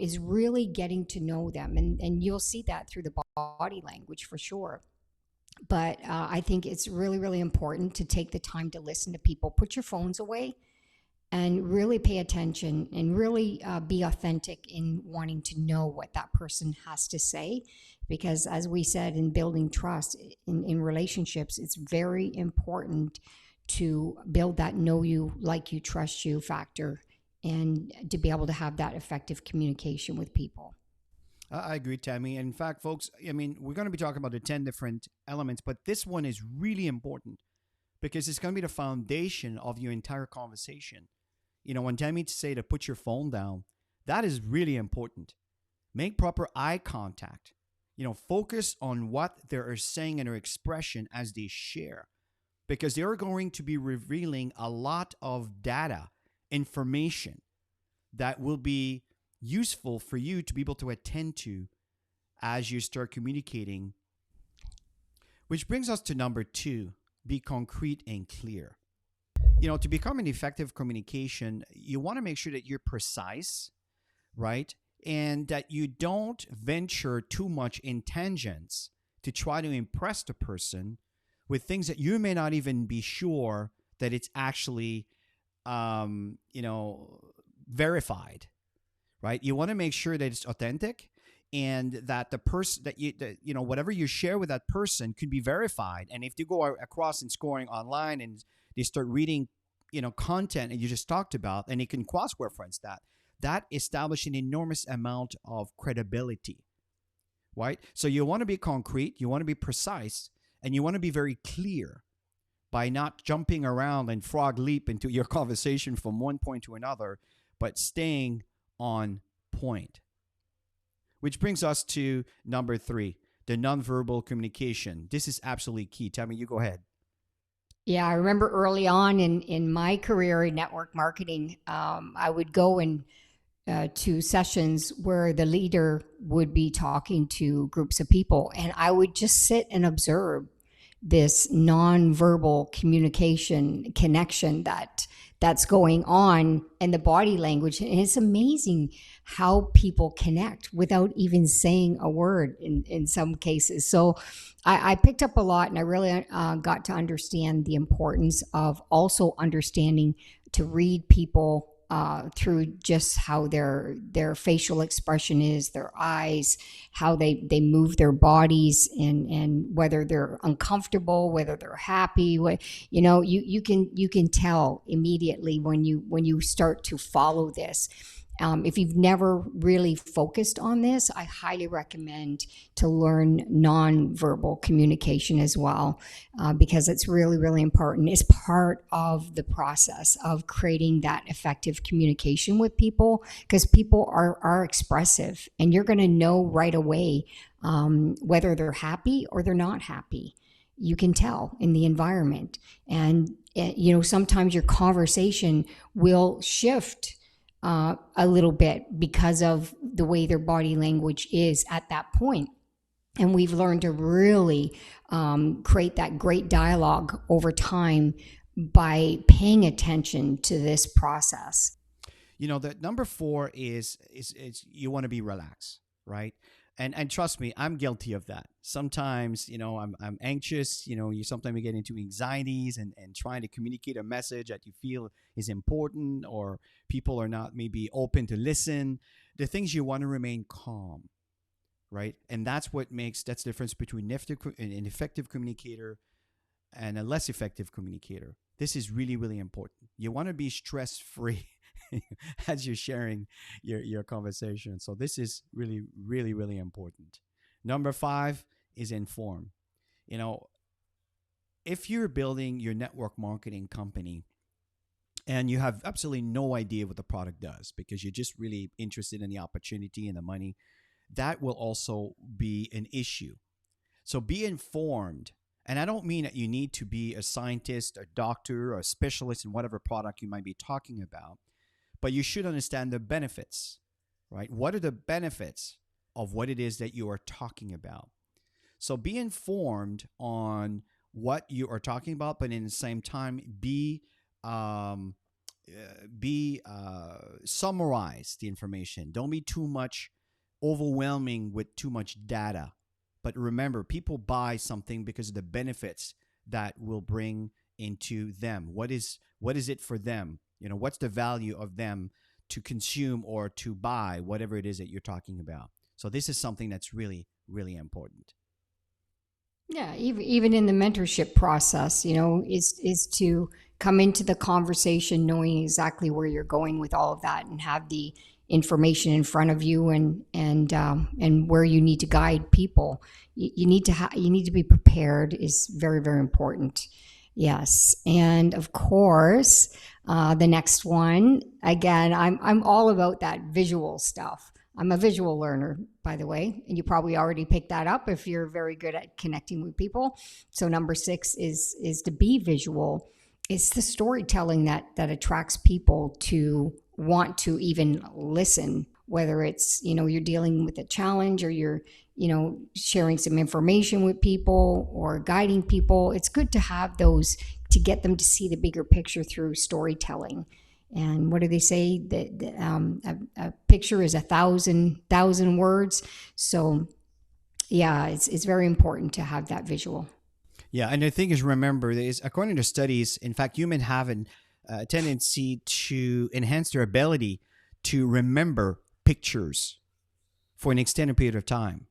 Is really getting to know them, and you'll see that through the body language for sure. But I think it's really important to take the time to listen to people. Put your phones away and really pay attention, and really be authentic in wanting to know what that person has to say. Because as we said, in building trust in relationships, it's very important to build that know you, like you, trust you factor, and to be able to have that effective communication with people. I agree, Tammy. In fact, folks, I mean, we're going to be talking about the 10 different elements, but this one is really important because it's going to be the foundation of your entire conversation. When Tammy say to put your phone down, that is really important. Make proper eye contact. Focus on what they are saying in their expression as they share, because they are going to be revealing a lot of data, information that will be useful for you to be able to attend to as you start communicating. Which brings us to number two: be concrete and clear. To become an effective communication, you want to make sure that you're precise, right? And that you don't venture too much in tangents to try to impress the person with things that you may not even be sure that it's actually, verified, right? You want to make sure that it's authentic and that the person that whatever you share with that person could be verified. And if you go across and scoring online and they start reading, content and you just talked about, and you can cross reference that establishes an enormous amount of credibility, right? So you want to be concrete, you want to be precise, and you want to be very clear by not jumping around and frog leap into your conversation from one point to another, but staying on point. Which brings us to number three, the nonverbal communication. This is absolutely key. Tammy, you go ahead. Yeah, I remember early on in my career in network marketing, I would go and to sessions where the leader would be talking to groups of people, and I would just sit and observe this nonverbal communication connection that's going on and the body language. And it's amazing how people connect without even saying a word in some cases. So I picked up a lot, and I really got to understand the importance of also understanding to read people through just how their facial expression is, their eyes, how they move their bodies, and whether they're uncomfortable, whether they're happy. You can tell immediately when you start to follow this. If you've never really focused on this, I highly recommend to learn nonverbal communication as well, because it's really, really important. It's part of the process of creating that effective communication with people, because people are expressive, and you're going to know right away whether they're happy or they're not happy. You can tell in the environment. And, sometimes your conversation will shift a little bit because of the way their body language is at that point. And we've learned to really create that great dialogue over time by paying attention to this process. The number four is you want to be relaxed, right? And trust me, I'm guilty of that. Sometimes, I'm anxious. You sometimes you get into anxieties and trying to communicate a message that you feel is important, or people are not maybe open to listen. The things you want to remain calm, right? And that's the difference between an effective communicator and a less effective communicator. This is really, really important. You want to be stress free as you're sharing your conversation. So this is really, really, really important. Number five is inform. You know, if you're building your network marketing company and you have absolutely no idea what the product does because you're just really interested in the opportunity and the money, that will also be an issue. So be informed. And I don't mean that you need to be a scientist, a doctor, or a specialist in whatever product you might be talking about, but you should understand the benefits, right? What are the benefits of what it is that you are talking about? So be informed on what you are talking about, but in the same time, um, summarize the information. Don't be too much overwhelming with too much data. But remember, people buy something because of the benefits that will bring into them. What is it for them? What's the value of them to consume or to buy whatever it is that you're talking about? So this is something that's really, really important. Yeah, even in the mentorship process, is to come into the conversation knowing exactly where you're going with all of that, and have the information in front of you, and where you need to guide people. You need to you need to be prepared is very, very important. Yes, and of course, the next one, again, I'm all about that visual stuff. I'm a visual learner, by the way, and you probably already picked that up if you're very good at connecting with people. So number 6 is to be visual. It's the storytelling that attracts people to want to even listen, whether it's, you're dealing with a challenge, or you're, sharing some information with people or guiding people. It's good to have those, to get them to see the bigger picture through storytelling. And what do they say? That a picture is 1,000 words. So yeah, it's very important to have that visual. Yeah, and the thing is, remember, is according to studies, in fact, humans have a tendency to enhance their ability to remember pictures for an extended period of time.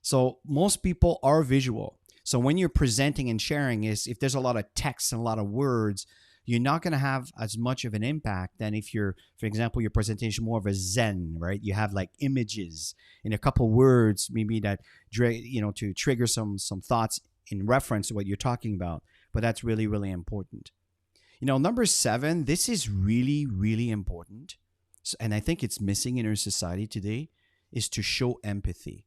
So most people are visual. So when you're presenting and sharing, is if there's a lot of text and a lot of words, you're not going to have as much of an impact than if you're, for example, your presentation more of a Zen, right? You have like images in a couple words, maybe that to trigger some thoughts in reference to what you're talking about. But that's really, really important. Number 7, this is really, really important, and I think it's missing in our society today, is to show empathy.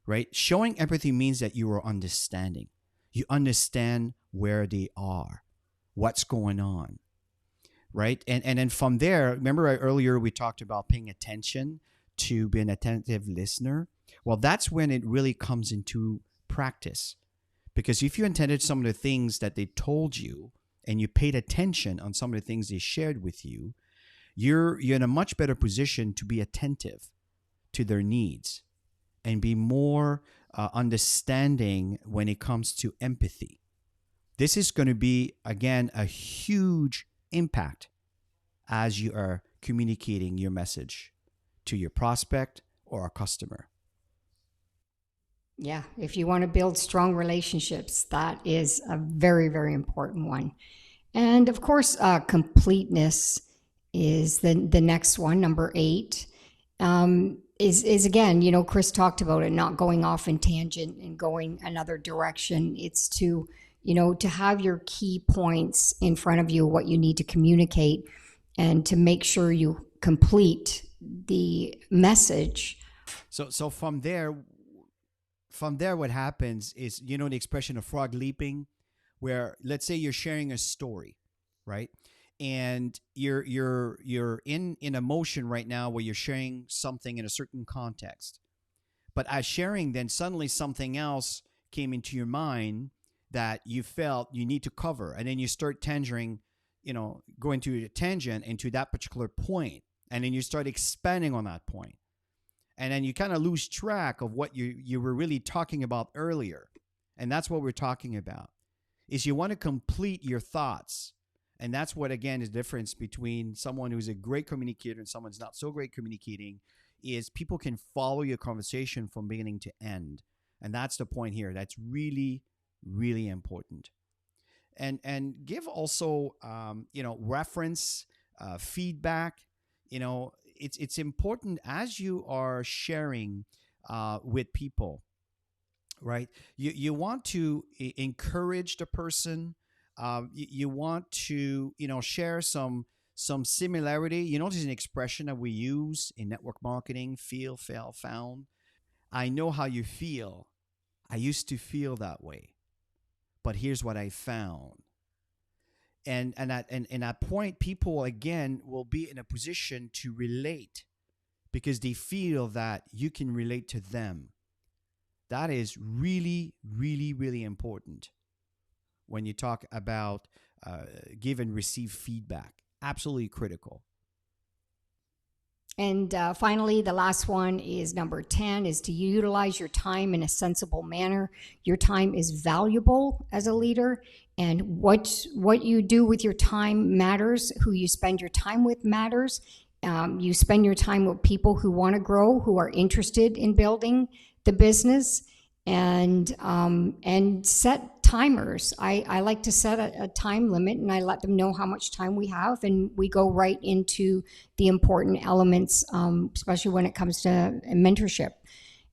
Right? Showing empathy means that you are understanding. You understand where they are, what's going on, right? And then from there, remember earlier we talked about paying attention, to be an attentive listener. Well, that's when it really comes into practice. Because if you attended some of the things that they told you, and you paid attention on some of the things they shared with you, you're in a much better position to be attentive to their needs and be more understanding when it comes to empathy. This is going to be, again, a huge impact as you are communicating your message to your prospect or a customer. Yeah, if you want to build strong relationships, that is a very, very important one. And of course, completeness is the next one, number 8. Is again, Chris talked about it, not going off in tangent and going another direction. It's to have your key points in front of you, what you need to communicate, and to make sure you complete the message. So from there, what happens is, the expression of frog leaping, where let's say you're sharing a story, right? And you're in a motion right now where you're sharing something in a certain context. But as sharing, then suddenly something else came into your mind that you felt you need to cover, and then you start tangenting, going to a tangent into that particular point, and then you start expanding on that point, and then you kind of lose track of what you were really talking about earlier. And that's what we're talking about, is you want to complete your thoughts. And that's what, again, is the difference between someone who's a great communicator and someone's not so great communicating, is people can follow your conversation from beginning to end. And that's the point here. That's really, really important. And give also, reference, feedback. It's important as you are sharing with people, right? You want to encourage the person. You want to share some similarity. There's an expression that we use in network marketing: feel, fail, found. I know how you feel. I used to feel that way, but here's what I found. And at point, people again will be in a position to relate because they feel that you can relate to them. That is really, really, really important when you talk about give and receive feedback. Absolutely critical. And finally, the last one is number 10, is to utilize your time in a sensible manner. Your time is valuable as a leader, and what you do with your time matters. Who you spend your time with matters. You spend your time with people who want to grow, who are interested in building the business, and set timers. I like to set a time limit, and I let them know how much time we have, and we go right into the important elements, especially when it comes to mentorship.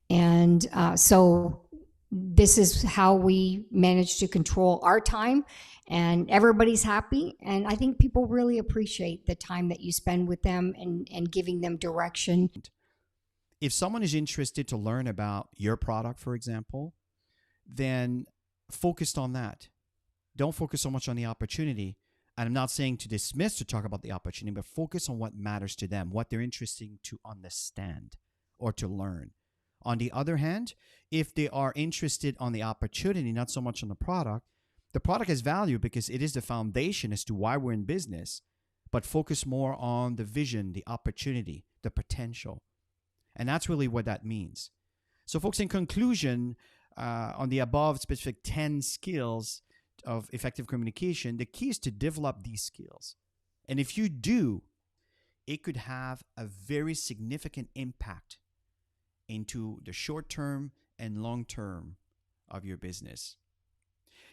And so this is how we manage to control our time, and everybody's happy. And I think people really appreciate the time that you spend with them, and giving them direction. If someone is interested to learn about your product, for example, then focused on that. Don't focus so much on the opportunity. And I'm not saying to dismiss to talk about the opportunity, but focus on what matters to them, what they're interested to understand or to learn. On the other hand, if they are interested on the opportunity, not so much on the product has value because it is the foundation as to why we're in business, but focus more on the vision, the opportunity, the potential. And that's really what that means. So, folks, in conclusion, on the above specific 10 skills of effective communication, the key is to develop these skills. And if you do, it could have a very significant impact into the short term and long term of your business.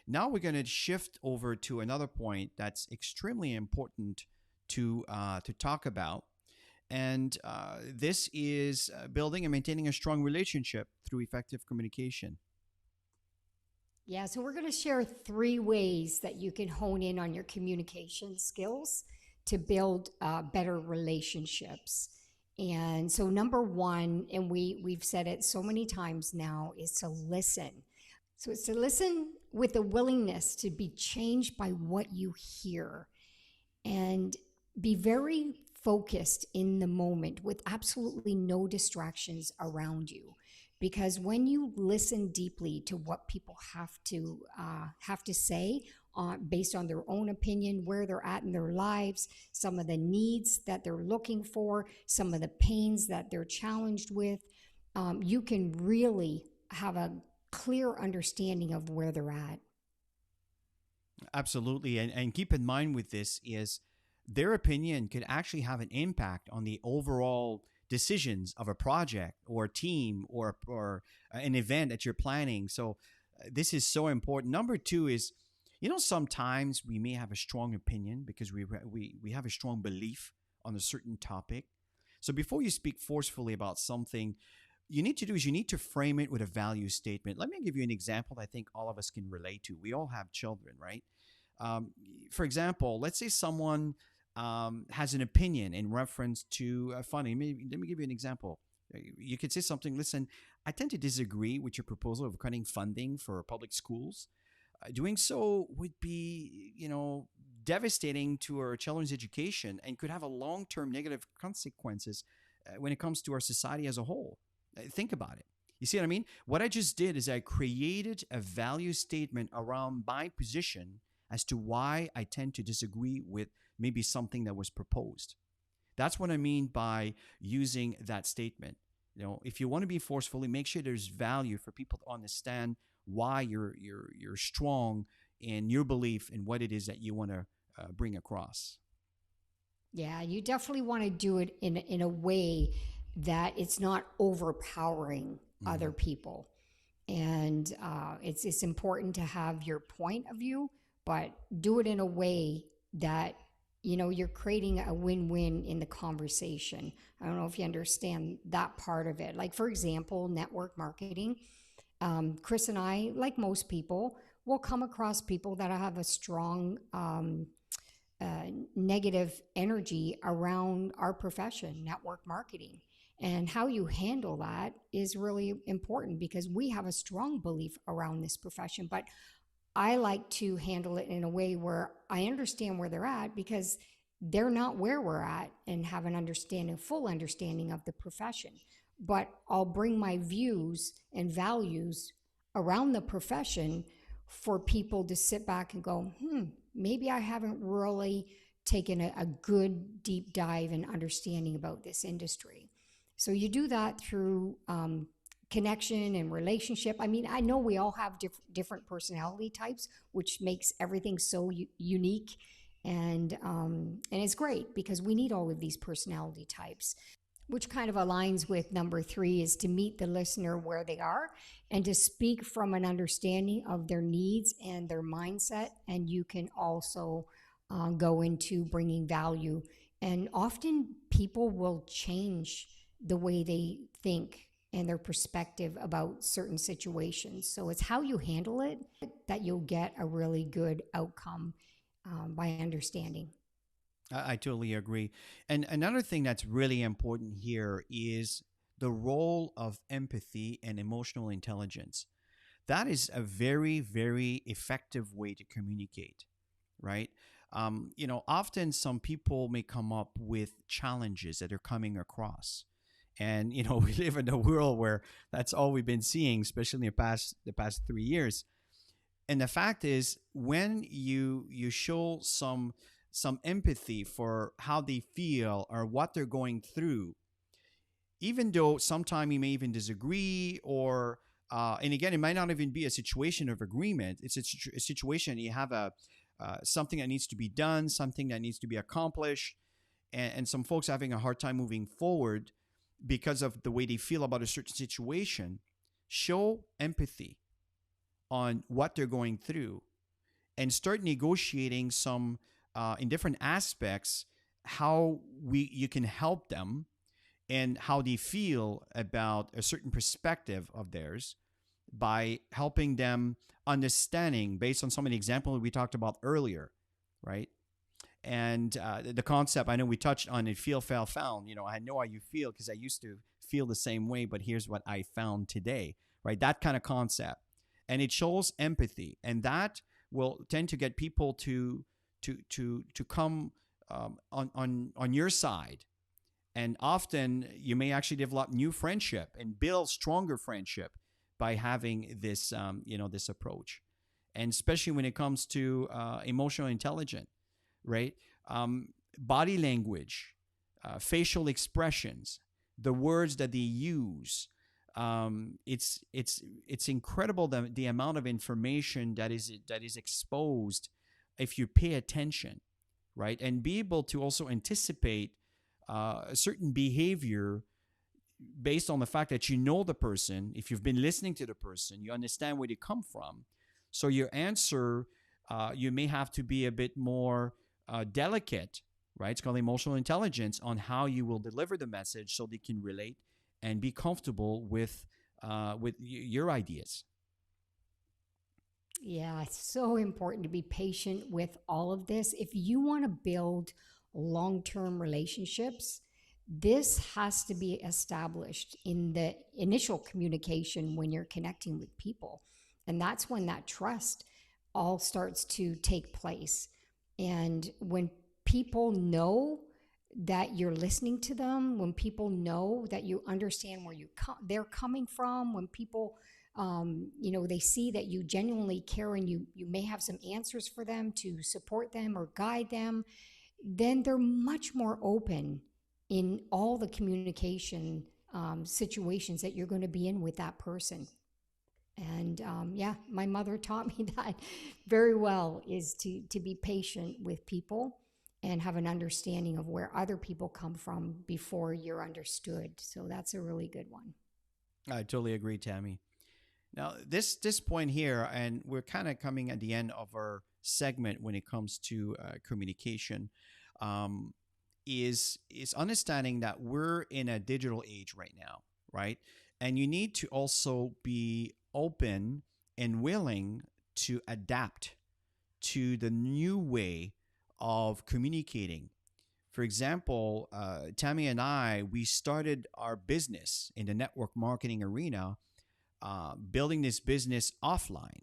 Now we're going to shift over to another point that's extremely important to talk about, and this is building and maintaining a strong relationship through effective communication. Yeah, so we're going to share 3 ways that you can hone in on your communication skills to build better relationships. And so, number one, and we've said it so many times now, is to listen. So it's to listen with a willingness to be changed by what you hear, and be very focused in the moment with absolutely no distractions around you. Because when you listen deeply to what people have to say, based on their own opinion, where they're at in their lives, some of the needs that they're looking for, some of the pains that they're challenged with, you can really have a clear understanding of where they're at. Absolutely. And keep in mind with this is their opinion could actually have an impact on the overall decisions of a project or a team or an event that you're planning. So this is so important. Number two is, sometimes we may have a strong opinion because we have a strong belief on a certain topic. So before you speak forcefully about something, you need to do is you need to frame it with a value statement. Let me give you an example that I think all of us can relate to. We all have children, right? Um, for example, let's say someone has an opinion in reference to funding. Let me give you an example. You could say something, listen, I tend to disagree with your proposal of cutting funding for public schools. Doing so would be, devastating to our children's education and could have a long-term negative consequences when it comes to our society as a whole. Think about it. You see what I mean? What I just did is I created a value statement around my position as to why I tend to disagree with maybe something that was proposed. That's what I mean by using that statement. If you want to be forcefully, make sure there's value for people to understand why you're strong in your belief in what it is that you want to bring across. Yeah, you definitely want to do it in a way that it's not overpowering Mm-hmm. other people. And it's important to have your point of view, but do it in a way that you're creating a win-win in the conversation. I don't know if you understand that part of it. Like, for example, network marketing. Chris and I, like most people, will come across people that have a strong negative energy around our profession, network marketing. And how you handle that is really important, because we have a strong belief around this profession. But I like to handle it in a way where I understand where they're at, because they're not where we're at and have an understanding, full understanding of the profession. But I'll bring my views and values around the profession for people to sit back and go, maybe I haven't really taken a good deep dive and understanding about this industry. So you do that through connection and relationship. I mean, I know we all have different personality types, which makes everything so unique, and it's great because we need all of these personality types. which kind of aligns with number three, is to meet the listener where they are and to speak from an understanding of their needs and their mindset. And you can also go into bringing value. And often people will change the way they think and their perspective about certain situations. So it's how you handle it that you'll get a really good outcome by understanding. I totally agree. And another thing that's really important here is the role of empathy and emotional intelligence. That is a very, very effective way to communicate, right? Often some people may come up with challenges that they're coming across. And, we live in a world where that's all we've been seeing, especially in the past 3 years. And the fact is, when you show some empathy for how they feel or what they're going through, even though sometimes you may even disagree, or and again, it might not even be a situation of agreement. It's a situation you have a something that needs to be done, something that needs to be accomplished, and some folks having a hard time moving forward because of the way they feel about a certain situation. Show empathy on what they're going through and start negotiating some in different aspects how we you can help them and how they feel about a certain perspective of theirs by helping them understanding based on some of the examples we talked about earlier, right? And the concept, I know we touched on it, feel, fail, found. I know how you feel because I used to feel the same way, but here's what I found today, right? That kind of concept. And it shows empathy. And that will tend to get people to come on your side. And often you may actually develop new friendship and build stronger friendship by having this approach. And especially when it comes to emotional intelligence, right? Body language, facial expressions, the words that they use. It's incredible the amount of information that is exposed if you pay attention, right? And be able to also anticipate a certain behavior based on the fact that you know the person. If you've been listening to the person, you understand where they come from. So your answer, you may have to be a bit more delicate, right? It's called emotional intelligence on how you will deliver the message so they can relate and be comfortable with your ideas. Yeah, it's so important to be patient with all of this. If you want to build long term relationships, this has to be established in the initial communication when you're connecting with people. And that's when that trust all starts to take place. And when people know that you're listening to them, when people know that you understand where they're coming from, when people they see that you genuinely care and you may have some answers for them to support them or guide them, then they're much more open in all the communication situations that you're going to be in with that person. And yeah, my mother taught me that very well, is to be patient with people and have an understanding of where other people come from before you're understood. So that's a really good one. I totally agree, Tammy. Now, this point here, and we're kind of coming at the end of our segment when it comes to communication, um, is understanding that we're in a digital age right now, right? And you need to also be open and willing to adapt to the new way of communicating. For example, Tammy and I, we started our business in the network marketing arena, building this business offline,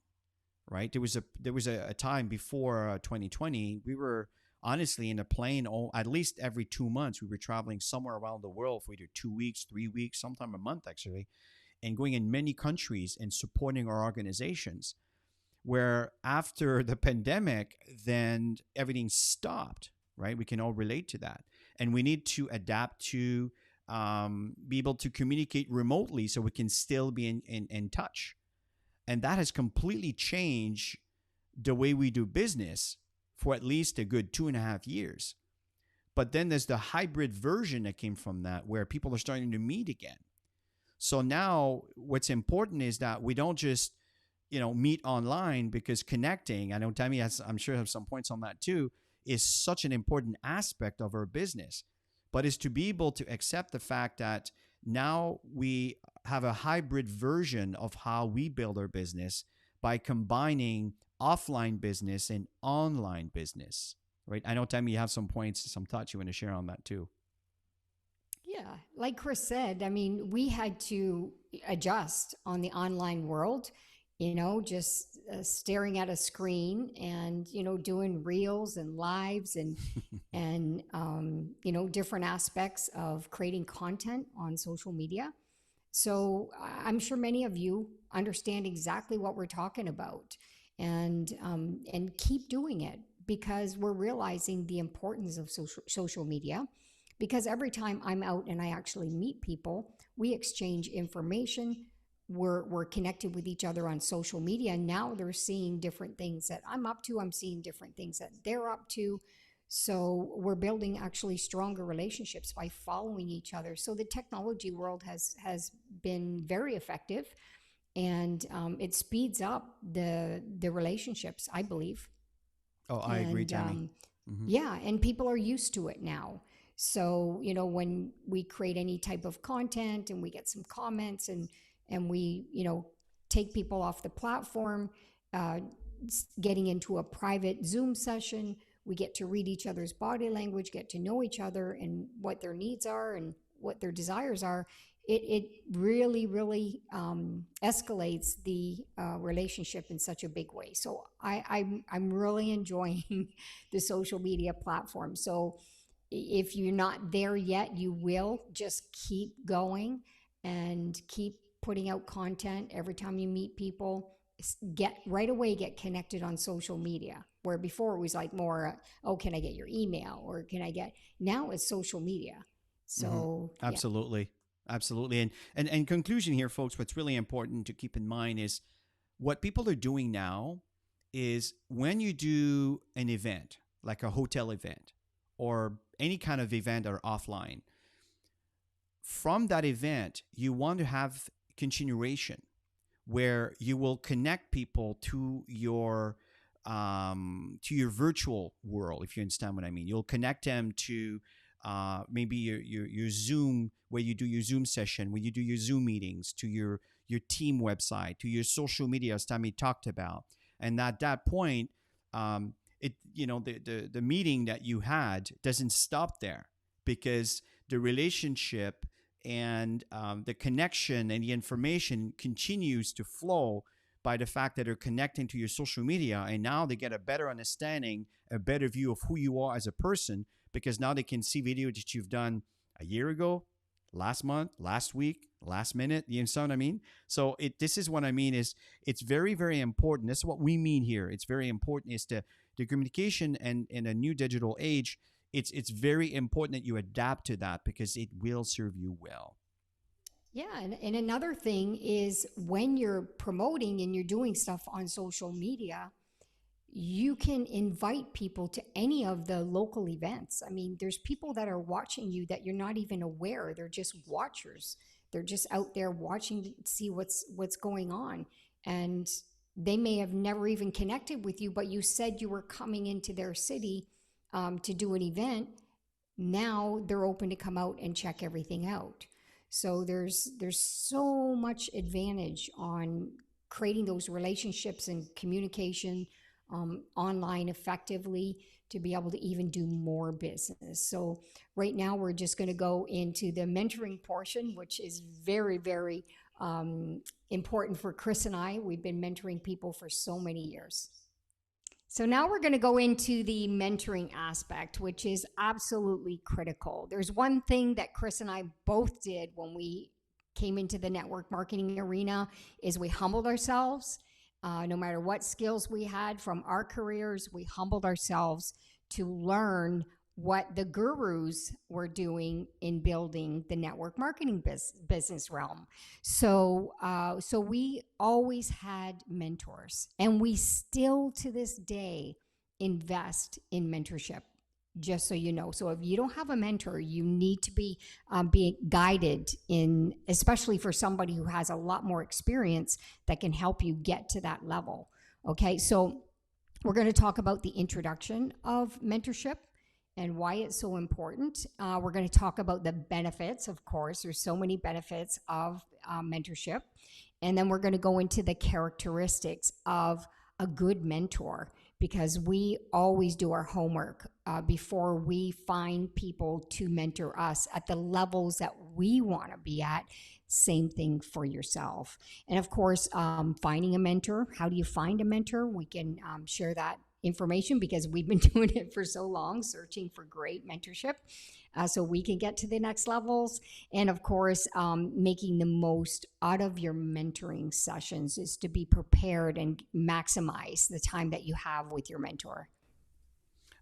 right? There was a time before 2020, we were honestly in a plane at least every 2 months. We were traveling somewhere around the world for either 2 weeks, 3 weeks, sometime a month actually, and going in many countries and supporting our organizations. Where after the pandemic, then everything stopped, right? We can all relate to that. And we need to adapt to be able to communicate remotely so we can still be in touch. And that has completely changed the way we do business for at least a good 2.5 years. But then there's the hybrid version that came from that where people are starting to meet again. So now what's important is that we don't just, meet online, because connecting, I know Tammy has, I'm sure, have some points on that too, is such an important aspect of our business. But is to be able to accept the fact that now we have a hybrid version of how we build our business by combining offline business and online business, right? I know, Tammy, you have some points, some thoughts you want to share on that too. Yeah, like Chris said, I mean, we had to adjust on the online world, just staring at a screen and, doing reels and lives and different aspects of creating content on social media. So I'm sure many of you understand exactly what we're talking about, and keep doing it because we're realizing the importance of social media. Because every time I'm out and I actually meet people, we exchange information. We're connected with each other on social media. And now they're seeing different things that I'm up to. I'm seeing different things that they're up to. So we're building actually stronger relationships by following each other. So the technology world has been very effective, and it speeds up the relationships, I believe. Oh, I agree, And Tammy. Hmm. yeah, and people are used to it now. So when we create any type of content and we get some comments, and we take people off the platform, uh, getting into a private Zoom session, we get to read each other's body language, get to know each other and what their needs are and what their desires are. It really, really escalates the relationship in such a big way. So I'm really enjoying the social media platform. So if you're not there yet, you will. Just keep going and keep putting out content every time you meet people. Get right away, get connected on social media. Where before it was like more, oh, can I get your email, or can I get? Now it's social media. Hmm. So yeah, Absolutely. Absolutely. And conclusion here, folks, what's really important to keep in mind is what people are doing now is when you do an event, like a hotel event or any kind of event or offline, from that event, you want to have continuation where you will connect people to your virtual world, if you understand what I mean. You'll connect them to maybe your Zoom, where you do your Zoom session, where you do your Zoom meetings, to your team website, to your social media, as Tammy talked about. And at that point, the meeting that you had doesn't stop there, because the relationship and the connection and the information continues to flow by the fact that they're connecting to your social media, and now they get a better understanding, a better view of who you are as a person, because now they can see video that you've done a year ago, last month, last week, last minute. You understand what I mean? So this is what I mean is it's very, very important. This is what we mean here. It's very important is the communication, and in a new digital age, it's very important that you adapt to that, because it will serve you well. yeah. And another thing is when you're promoting and you're doing stuff on social media, you can invite people to any of the local events. I mean, there's people that are watching you that you're not even aware. They're just watchers. They're just out there watching to see what's going on. And they may have never even connected with you, but you said you were coming into their city to do an event. Now they're open to come out and check everything out. So there's so much advantage on creating those relationships and communication online effectively to be able to even do more business. So right now we're just going to go into the mentoring portion, which is very, very important for Chris and I. We've been mentoring people for so many years. So now we're going to go into the mentoring aspect, which is absolutely critical. There's one thing that Chris and I both did when we came into the network marketing arena is we humbled ourselves. No matter what skills we had from our careers, we humbled ourselves to learn what the gurus were doing in building the network marketing business realm. So we always had mentors, and we still to this day invest in mentorship. just so you know. So if you don't have a mentor, you need to be being guided in, especially for somebody who has a lot more experience that can help you get to that level. Okay, so we're going to talk about the introduction of mentorship and why it's so important. We're going to talk about the benefits, of course. There's so many benefits of mentorship. And then we're going to go into the characteristics of a good mentor, because we always do our homework before we find people to mentor us at the levels that we want to be at. Same thing for yourself. And of course, finding a mentor. How do you find a mentor? We can share that information because we've been doing it for so long, searching for great mentorship, so we can get to the next levels. And of course, making the most out of your mentoring sessions is to be prepared and maximize the time that you have with your mentor.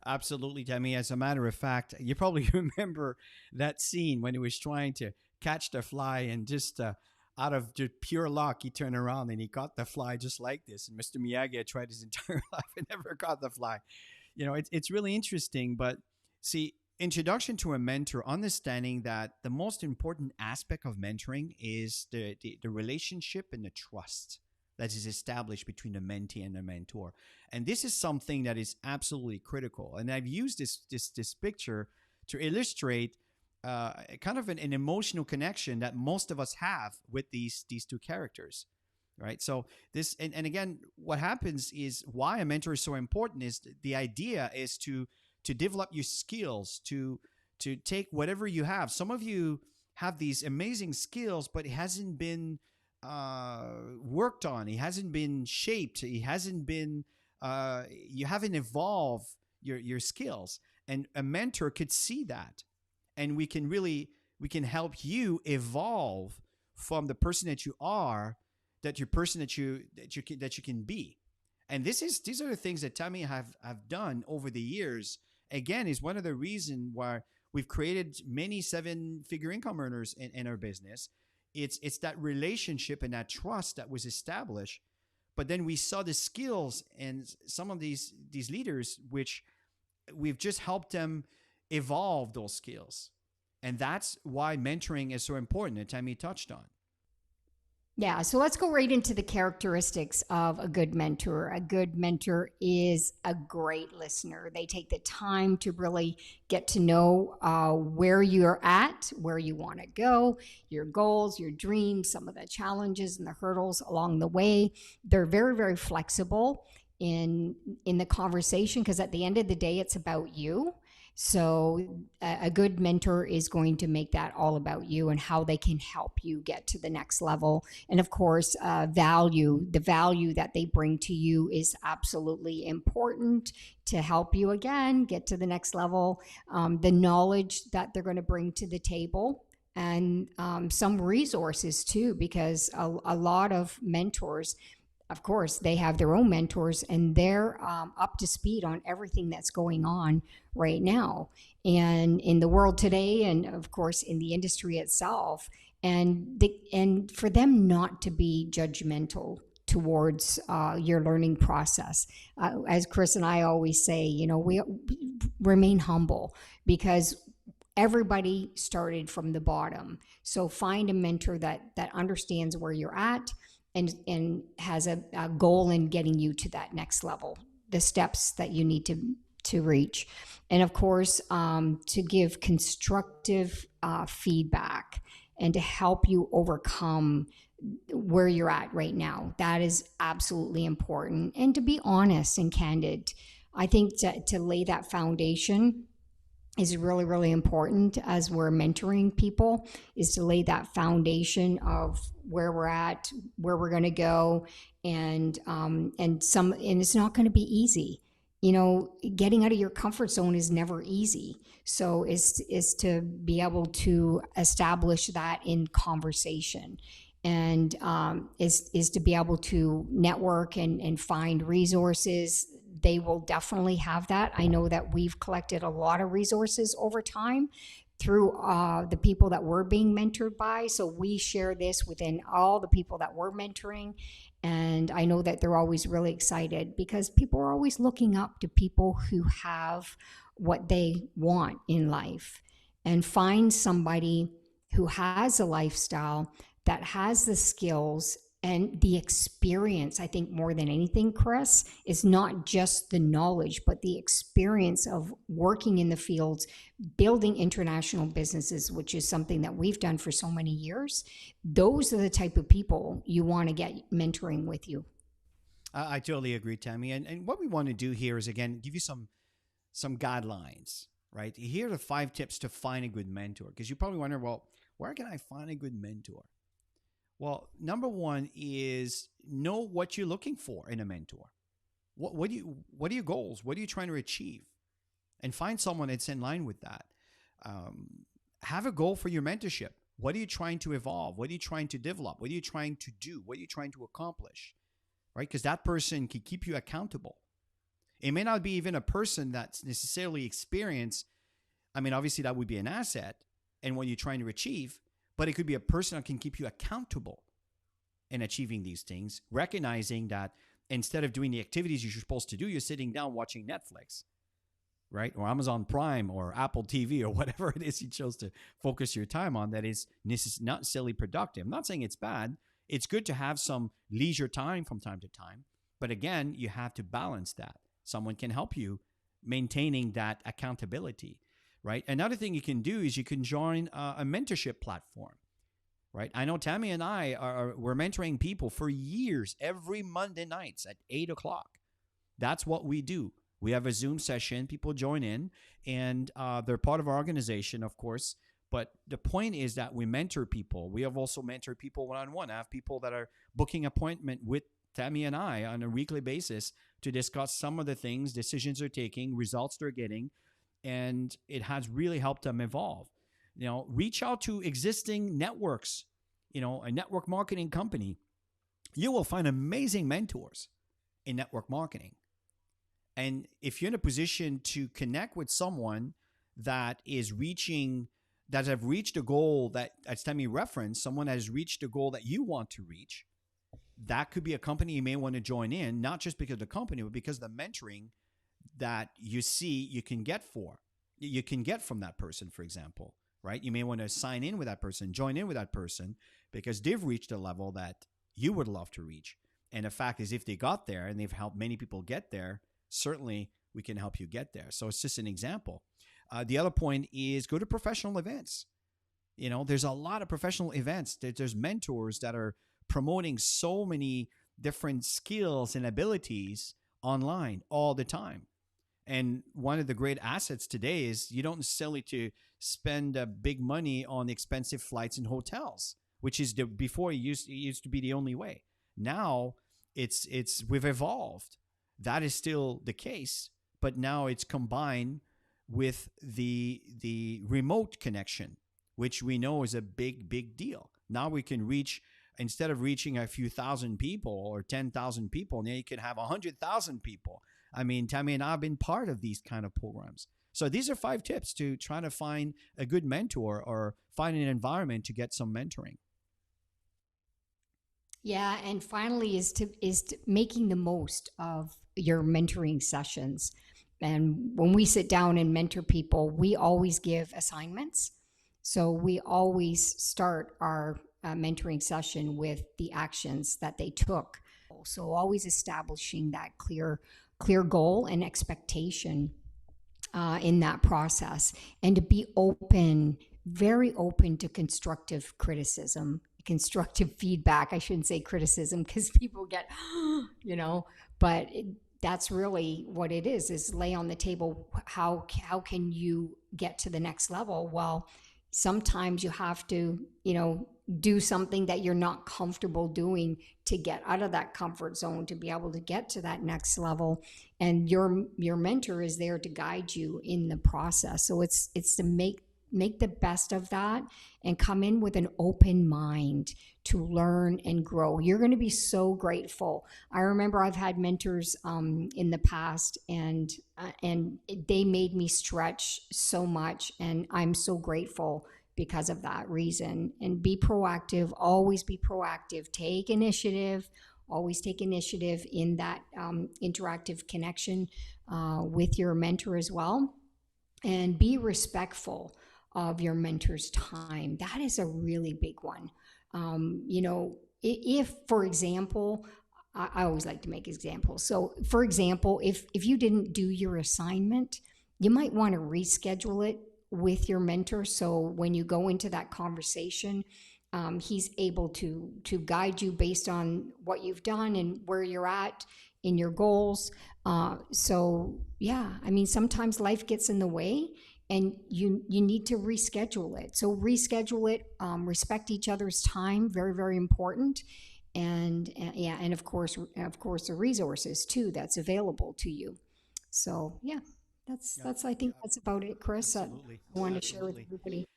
Absolutely, Tammy. As a matter of fact, you probably remember that scene when he was trying to catch the fly and just out of just pure luck, he turned around and he caught the fly just like this. And Mr. Miyagi had tried his entire life and never caught the fly. It's really interesting. But see, introduction to a mentor, understanding that the most important aspect of mentoring is the relationship and the trust that is established between the mentee and the mentor. And this is something that is absolutely critical. And I've used this picture to illustrate kind of an emotional connection that most of us have with these two characters, right? So this and again, what happens is why a mentor is so important is the idea is to develop your skills, to take whatever you have. Some of you have these amazing skills, but it hasn't been worked on. It hasn't been shaped. It hasn't been. You haven't evolved your skills, and a mentor could see that, and we can help you evolve from the person that you are, that your person that you can be. And these are the things that Tammy have done over the years. Again, is one of the reasons why we've created many seven-figure income earners in our business. It's that relationship and that trust that was established. But then we saw the skills and some of these leaders, which we've just helped them evolve those skills. And that's why mentoring is so important, that Tammy touched on. Yeah, so let's go right into the characteristics of a good mentor. A good mentor is a great listener. They take the time to really get to know where you're at, where you want to go, your goals, your dreams, some of the challenges and the hurdles along the way. They're very, very flexible in the conversation, because at the end of the day, it's about you. So a good mentor is going to make that all about you and how they can help you get to the next level. And of course, the value that they bring to you is absolutely important to help you again get to the next level. The knowledge that they're going to bring to the table, and some resources too, because a lot of mentors, of course, they have their own mentors, and they're up to speed on everything that's going on right now and in the world today, and of course in the industry itself. And for them not to be judgmental towards your learning process, as Chris and I always say, we remain humble, because everybody started from the bottom. So find a mentor that understands where you're at, and has a goal in getting you to that next level, the steps that you need to reach. And of course, to give constructive feedback and to help you overcome where you're at right now. That is absolutely important. And to be honest and candid. I think to lay that foundation is really, really important as we're mentoring people, is to lay that foundation of where we're at, where we're going to go. And it's not going to be easy. Getting out of your comfort zone is never easy. So is to be able to establish that in conversation, and is to be able to network and find resources. They will definitely have that. I know that we've collected a lot of resources over time through the people that we're being mentored by. So we share this within all the people that we're mentoring. And I know that they're always really excited, because people are always looking up to people who have what they want in life, and find somebody who has a lifestyle that has the skills and the experience. I think more than anything, Chris, is not just the knowledge, but the experience of working in the fields, building international businesses, which is something that we've done for so many years. Those are the type of people you want to get mentoring with you. I totally agree, Tammy. And what we want to do here is, again, give you some guidelines, right? Here are the 5 tips to find a good mentor. Because you probably wonder, well, where can I find a good mentor? Well, number one is know what you're looking for in a mentor. What are your goals? What are you trying to achieve? And find someone that's in line with that. Um, have a goal for your mentorship. What are you trying to evolve? What are you trying to develop? What are you trying to do? What are you trying to accomplish? Right? Because that person can keep you accountable. It may not be even a person that's necessarily experienced. I mean, obviously, that would be an asset and what you're trying to achieve, but it could be a person that can keep you accountable in achieving these things, recognizing that instead of doing the activities you're supposed to do, you're sitting down watching Netflix, right? Or Amazon Prime or Apple TV or whatever it is you chose to focus your time on that is not necessarily productive. I'm not saying it's bad. It's good to have some leisure time from time to time. But again, you have to balance that. Someone can help you maintaining that accountability, right? Another thing you can do is you can join a mentorship platform, right? I know Tammy and we're mentoring people for years, every Monday nights at 8 o'clock. That's what we do. We have a Zoom session. People join in, and they're part of our organization, of course. But the point is that we mentor people. We have also mentored people one-on-one. I have people that are booking appointment with Tammy and I on a weekly basis to discuss some of the things, decisions they're taking, results they're getting, and it has really helped them evolve. Reach out to existing networks, a network marketing company. You will find amazing mentors in network marketing. And if you're in a position to connect with someone that have reached a goal that, as Tammy referenced, someone that has reached a goal that you want to reach, that could be a company you may want to join in, not just because of the company, but because of the mentoring that you see you can get from that person, for example, right? You may want to sign in with that person, join in with that person because they've reached a level that you would love to reach. And the fact is, if they got there and they've helped many people get there, certainly we can help you get there. So it's just an example. The other point is go to professional events. There's a lot of professional events. There's mentors that are promoting so many different skills and abilities online all the time. And one of the great assets today is you don't necessarily to spend big money on expensive flights and hotels, which is before it used to be the only way. Now we've evolved. That is still the case, but now it's combined with the remote connection, which we know is a big deal. Now we can reach, instead of reaching a few thousand people or 10,000 people, now you can have 100,000 people. I mean, Tammy and I have been part of these kind of programs. So these are 5 tips to try to find a good mentor or find an environment to get some mentoring. Yeah, and finally is to making the most of your mentoring sessions. And when we sit down and mentor people, we always give assignments. So we always start our mentoring session with the actions that they took. So always establishing that clear goal and expectation in that process, and to be open, very open to constructive criticism, constructive feedback. I shouldn't say criticism because people get, but that's really what it is lay on the table. How can you get to the next level? Well, sometimes you have to, do something that you're not comfortable doing to get out of that comfort zone to be able to get to that next level. And your mentor is there to guide you in the process. So it's to make the best of that and come in with an open mind to learn and grow. You're going to be so grateful. I remember I've had mentors in the past, and they made me stretch so much, and I'm so grateful because of that reason. And be proactive, always be proactive. Take initiative, always take initiative in that interactive connection with your mentor as well. and be respectful of your mentor's time. That is a really big one. You know, if, for example, I always like to make examples. So, for example, if you didn't do your assignment, you might want to reschedule it with your mentor. So when you go into that conversation, he's able to guide you based on what you've done and where you're at in your goals. So yeah, I mean, sometimes life gets in the way, and you need to reschedule it. So reschedule it. Respect each other's time. Very, very important. And yeah, and of course the resources too that's available to you. So yeah, Yeah, that's I think yeah, that's about it, Chris. absolutely, I want to share with absolutely. everybody.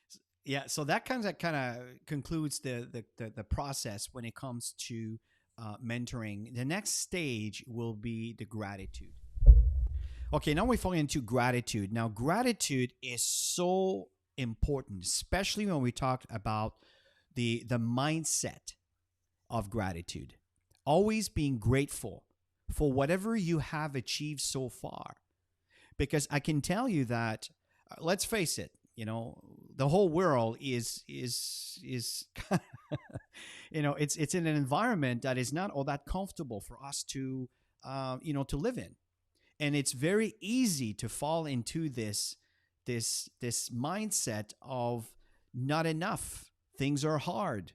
Yeah, so that kind of concludes the process when it comes to mentoring. The next stage will be the gratitude. Okay, now we're falling into gratitude. Now, gratitude is so important, especially when we talk about the mindset of gratitude. Always being grateful for whatever you have achieved so far. Because I can tell you that, let's face it, the whole world is it's in an environment that is not all that comfortable for us to live in, and it's very easy to fall into this mindset of not enough. Things are hard.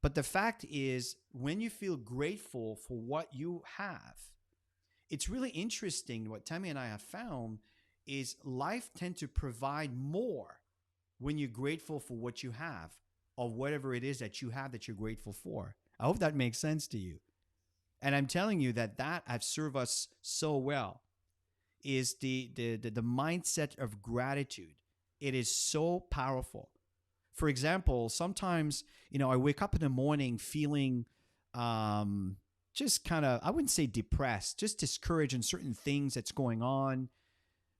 But the fact is, when you feel grateful for what you have, it's really interesting. What Tammy and I have found is life tends to provide more when you're grateful for what you have, or whatever it is that you have that you're grateful for. I hope that makes sense to you. And I'm telling you that has served us so well, is the mindset of gratitude. It is so powerful. For example, sometimes, I wake up in the morning feeling um, just kind of, I wouldn't say depressed, just discouraged in certain things that's going on.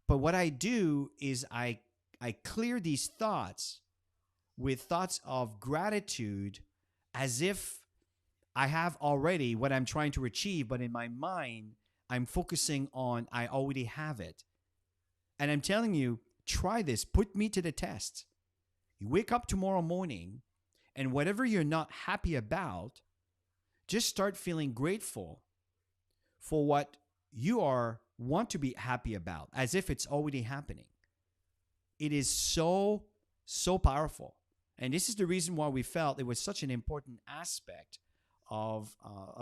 But what I do is I clear these thoughts with thoughts of gratitude, as if I have already what I'm trying to achieve, but in my mind, I'm focusing on I already have it. And I'm telling you, try this, put me to the test. You wake up tomorrow morning, and whatever you're not happy about, just start feeling grateful for what you are want to be happy about, as if it's already happening. It is so powerful. And this is the reason why we felt it was such an important aspect of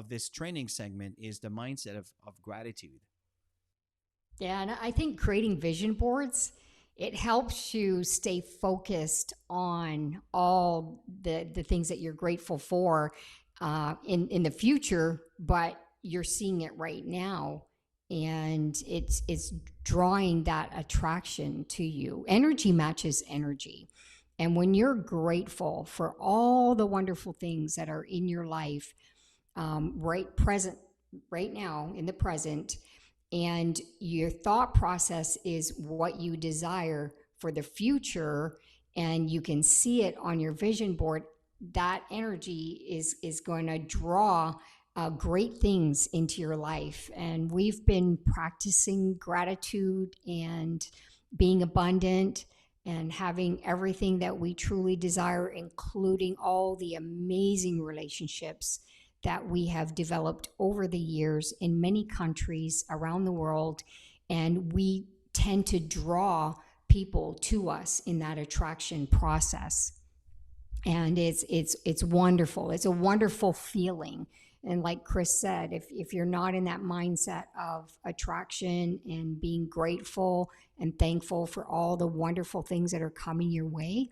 this training segment, is the mindset of gratitude. Yeah, and I think creating vision boards, it helps you stay focused on all the things that you're grateful for in the future, but you're seeing it right now, and it's drawing that attraction to you. Energy matches energy, and when you're grateful for all the wonderful things that are in your life, right now in the present, and your thought process is what you desire for the future, and you can see it on your vision board, that energy is going to draw great things into your life. And we've been practicing gratitude and being abundant and having everything that we truly desire, including all the amazing relationships that we have developed over the years in many countries around the world. And we tend to draw people to us in that attraction process. And it's wonderful. It's a wonderful feeling. And like Chris said, if you're not in that mindset of attraction and being grateful and thankful for all the wonderful things that are coming your way,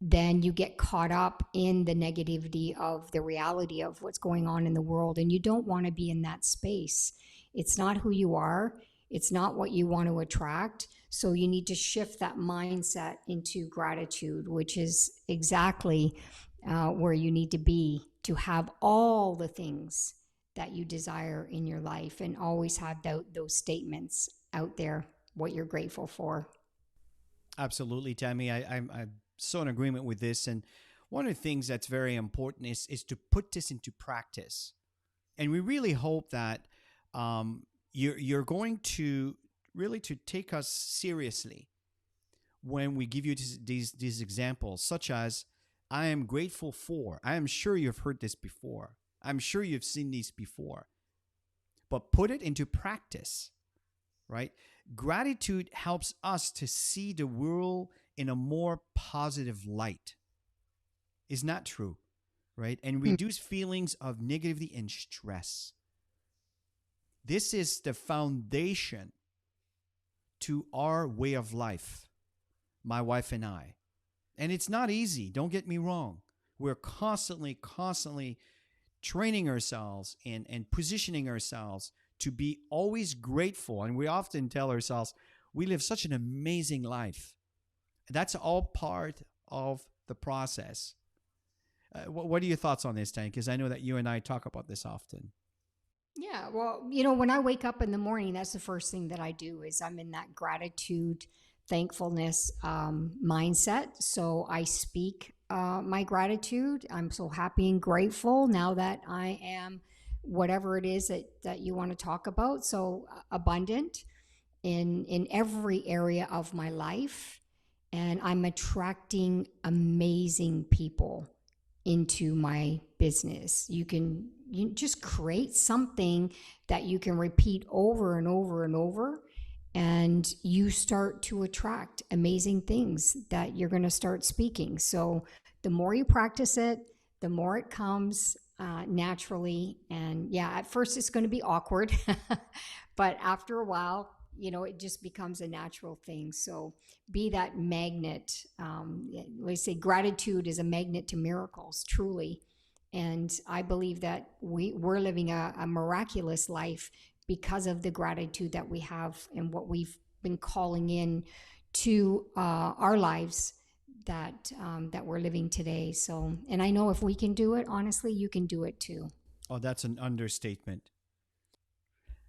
then you get caught up in the negativity of the reality of what's going on in the world. And you don't want to be in that space. It's not who you are, it's not what you want to attract. So you need to shift that mindset into gratitude, which is exactly where you need to be to have all the things that you desire in your life, and always have those statements out there, what you're grateful for. Absolutely, Tammy. I'm so in agreement with this. And one of the things that's very important is to put this into practice. And we really hope that you're going to really to take us seriously, when we give you these examples, such as, I am grateful for. I am sure you've heard this before. I'm sure you've seen these before, but put it into practice, right? Gratitude helps us to see the world in a more positive light. Is not true, right? And Hmm. reduce feelings of negativity and stress. This is the foundation to our way of life, my wife and I. And it's not easy, don't get me wrong. We're constantly training ourselves and positioning ourselves to be always grateful. And we often tell ourselves, we live such an amazing life. That's all part of the process. What are your thoughts on this, Tank? Because I know that you and I talk about this often. Yeah, well, when I wake up in the morning, that's the first thing that I do is I'm in that gratitude, thankfulness mindset. So I speak my gratitude. I'm so happy and grateful now that I am whatever it is that you want to talk about. So abundant in every area of my life, and I'm attracting amazing people into my business. You just create something that you can repeat over and over and over, and you start to attract amazing things that you're going to start speaking. So the more you practice it, the more it comes naturally. And yeah, at first it's going to be awkward, but after a while, it just becomes a natural thing. So be that magnet. They say gratitude is a magnet to miracles, truly. And I believe that we're living a miraculous life because of the gratitude that we have and what we've been calling in to our lives that we're living today. So, and I know if we can do it, honestly, you can do it too. Oh, that's an understatement.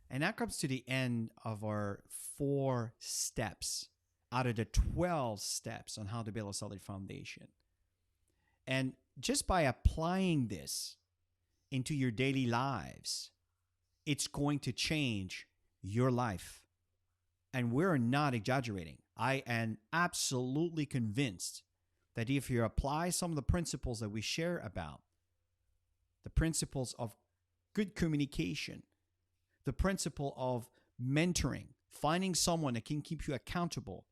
And that comes to the end of our 4 steps out of the 12 steps on how to build a solid foundation. And just by applying this into your daily lives, it's going to change your life. And we're not exaggerating. I am absolutely convinced that if you apply some of the principles that we share about, the principles of good communication, the principle of mentoring, finding someone that can keep you accountable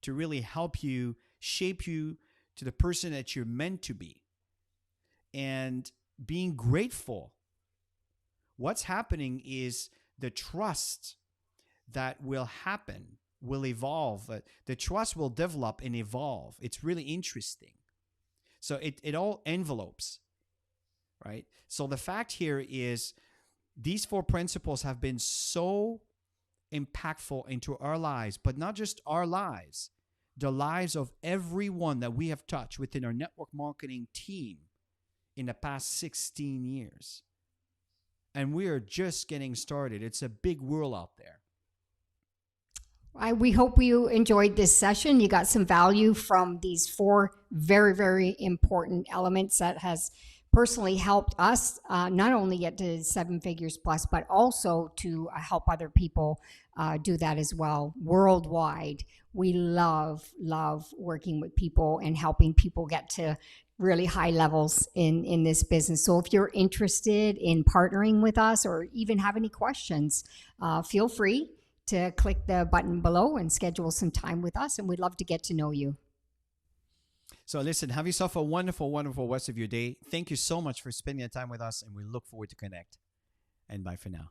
to really help you shape you to the person that you're meant to be, and being grateful. What's happening is the trust that will happen will evolve. The trust will develop and evolve. It's really interesting. So it all envelopes, right? So the fact here is these 4 principles have been so impactful into our lives, but not just our lives, the lives of everyone that we have touched within our network marketing team in the past 16 years. And we are just getting started. It's a big world out there. We hope you enjoyed this session. You got some value from these 4 very, very important elements that has personally helped us not only get to 7 figures plus, but also to help other people do that as well worldwide. We love working with people and helping people get to really high levels in this business. So if you're interested in partnering with us or even have any questions, feel free to click the button below and schedule some time with us, and we'd love to get to know you. So listen, have yourself a wonderful, wonderful rest of your day. Thank you so much for spending the time with us, and we look forward to connect. And bye for now.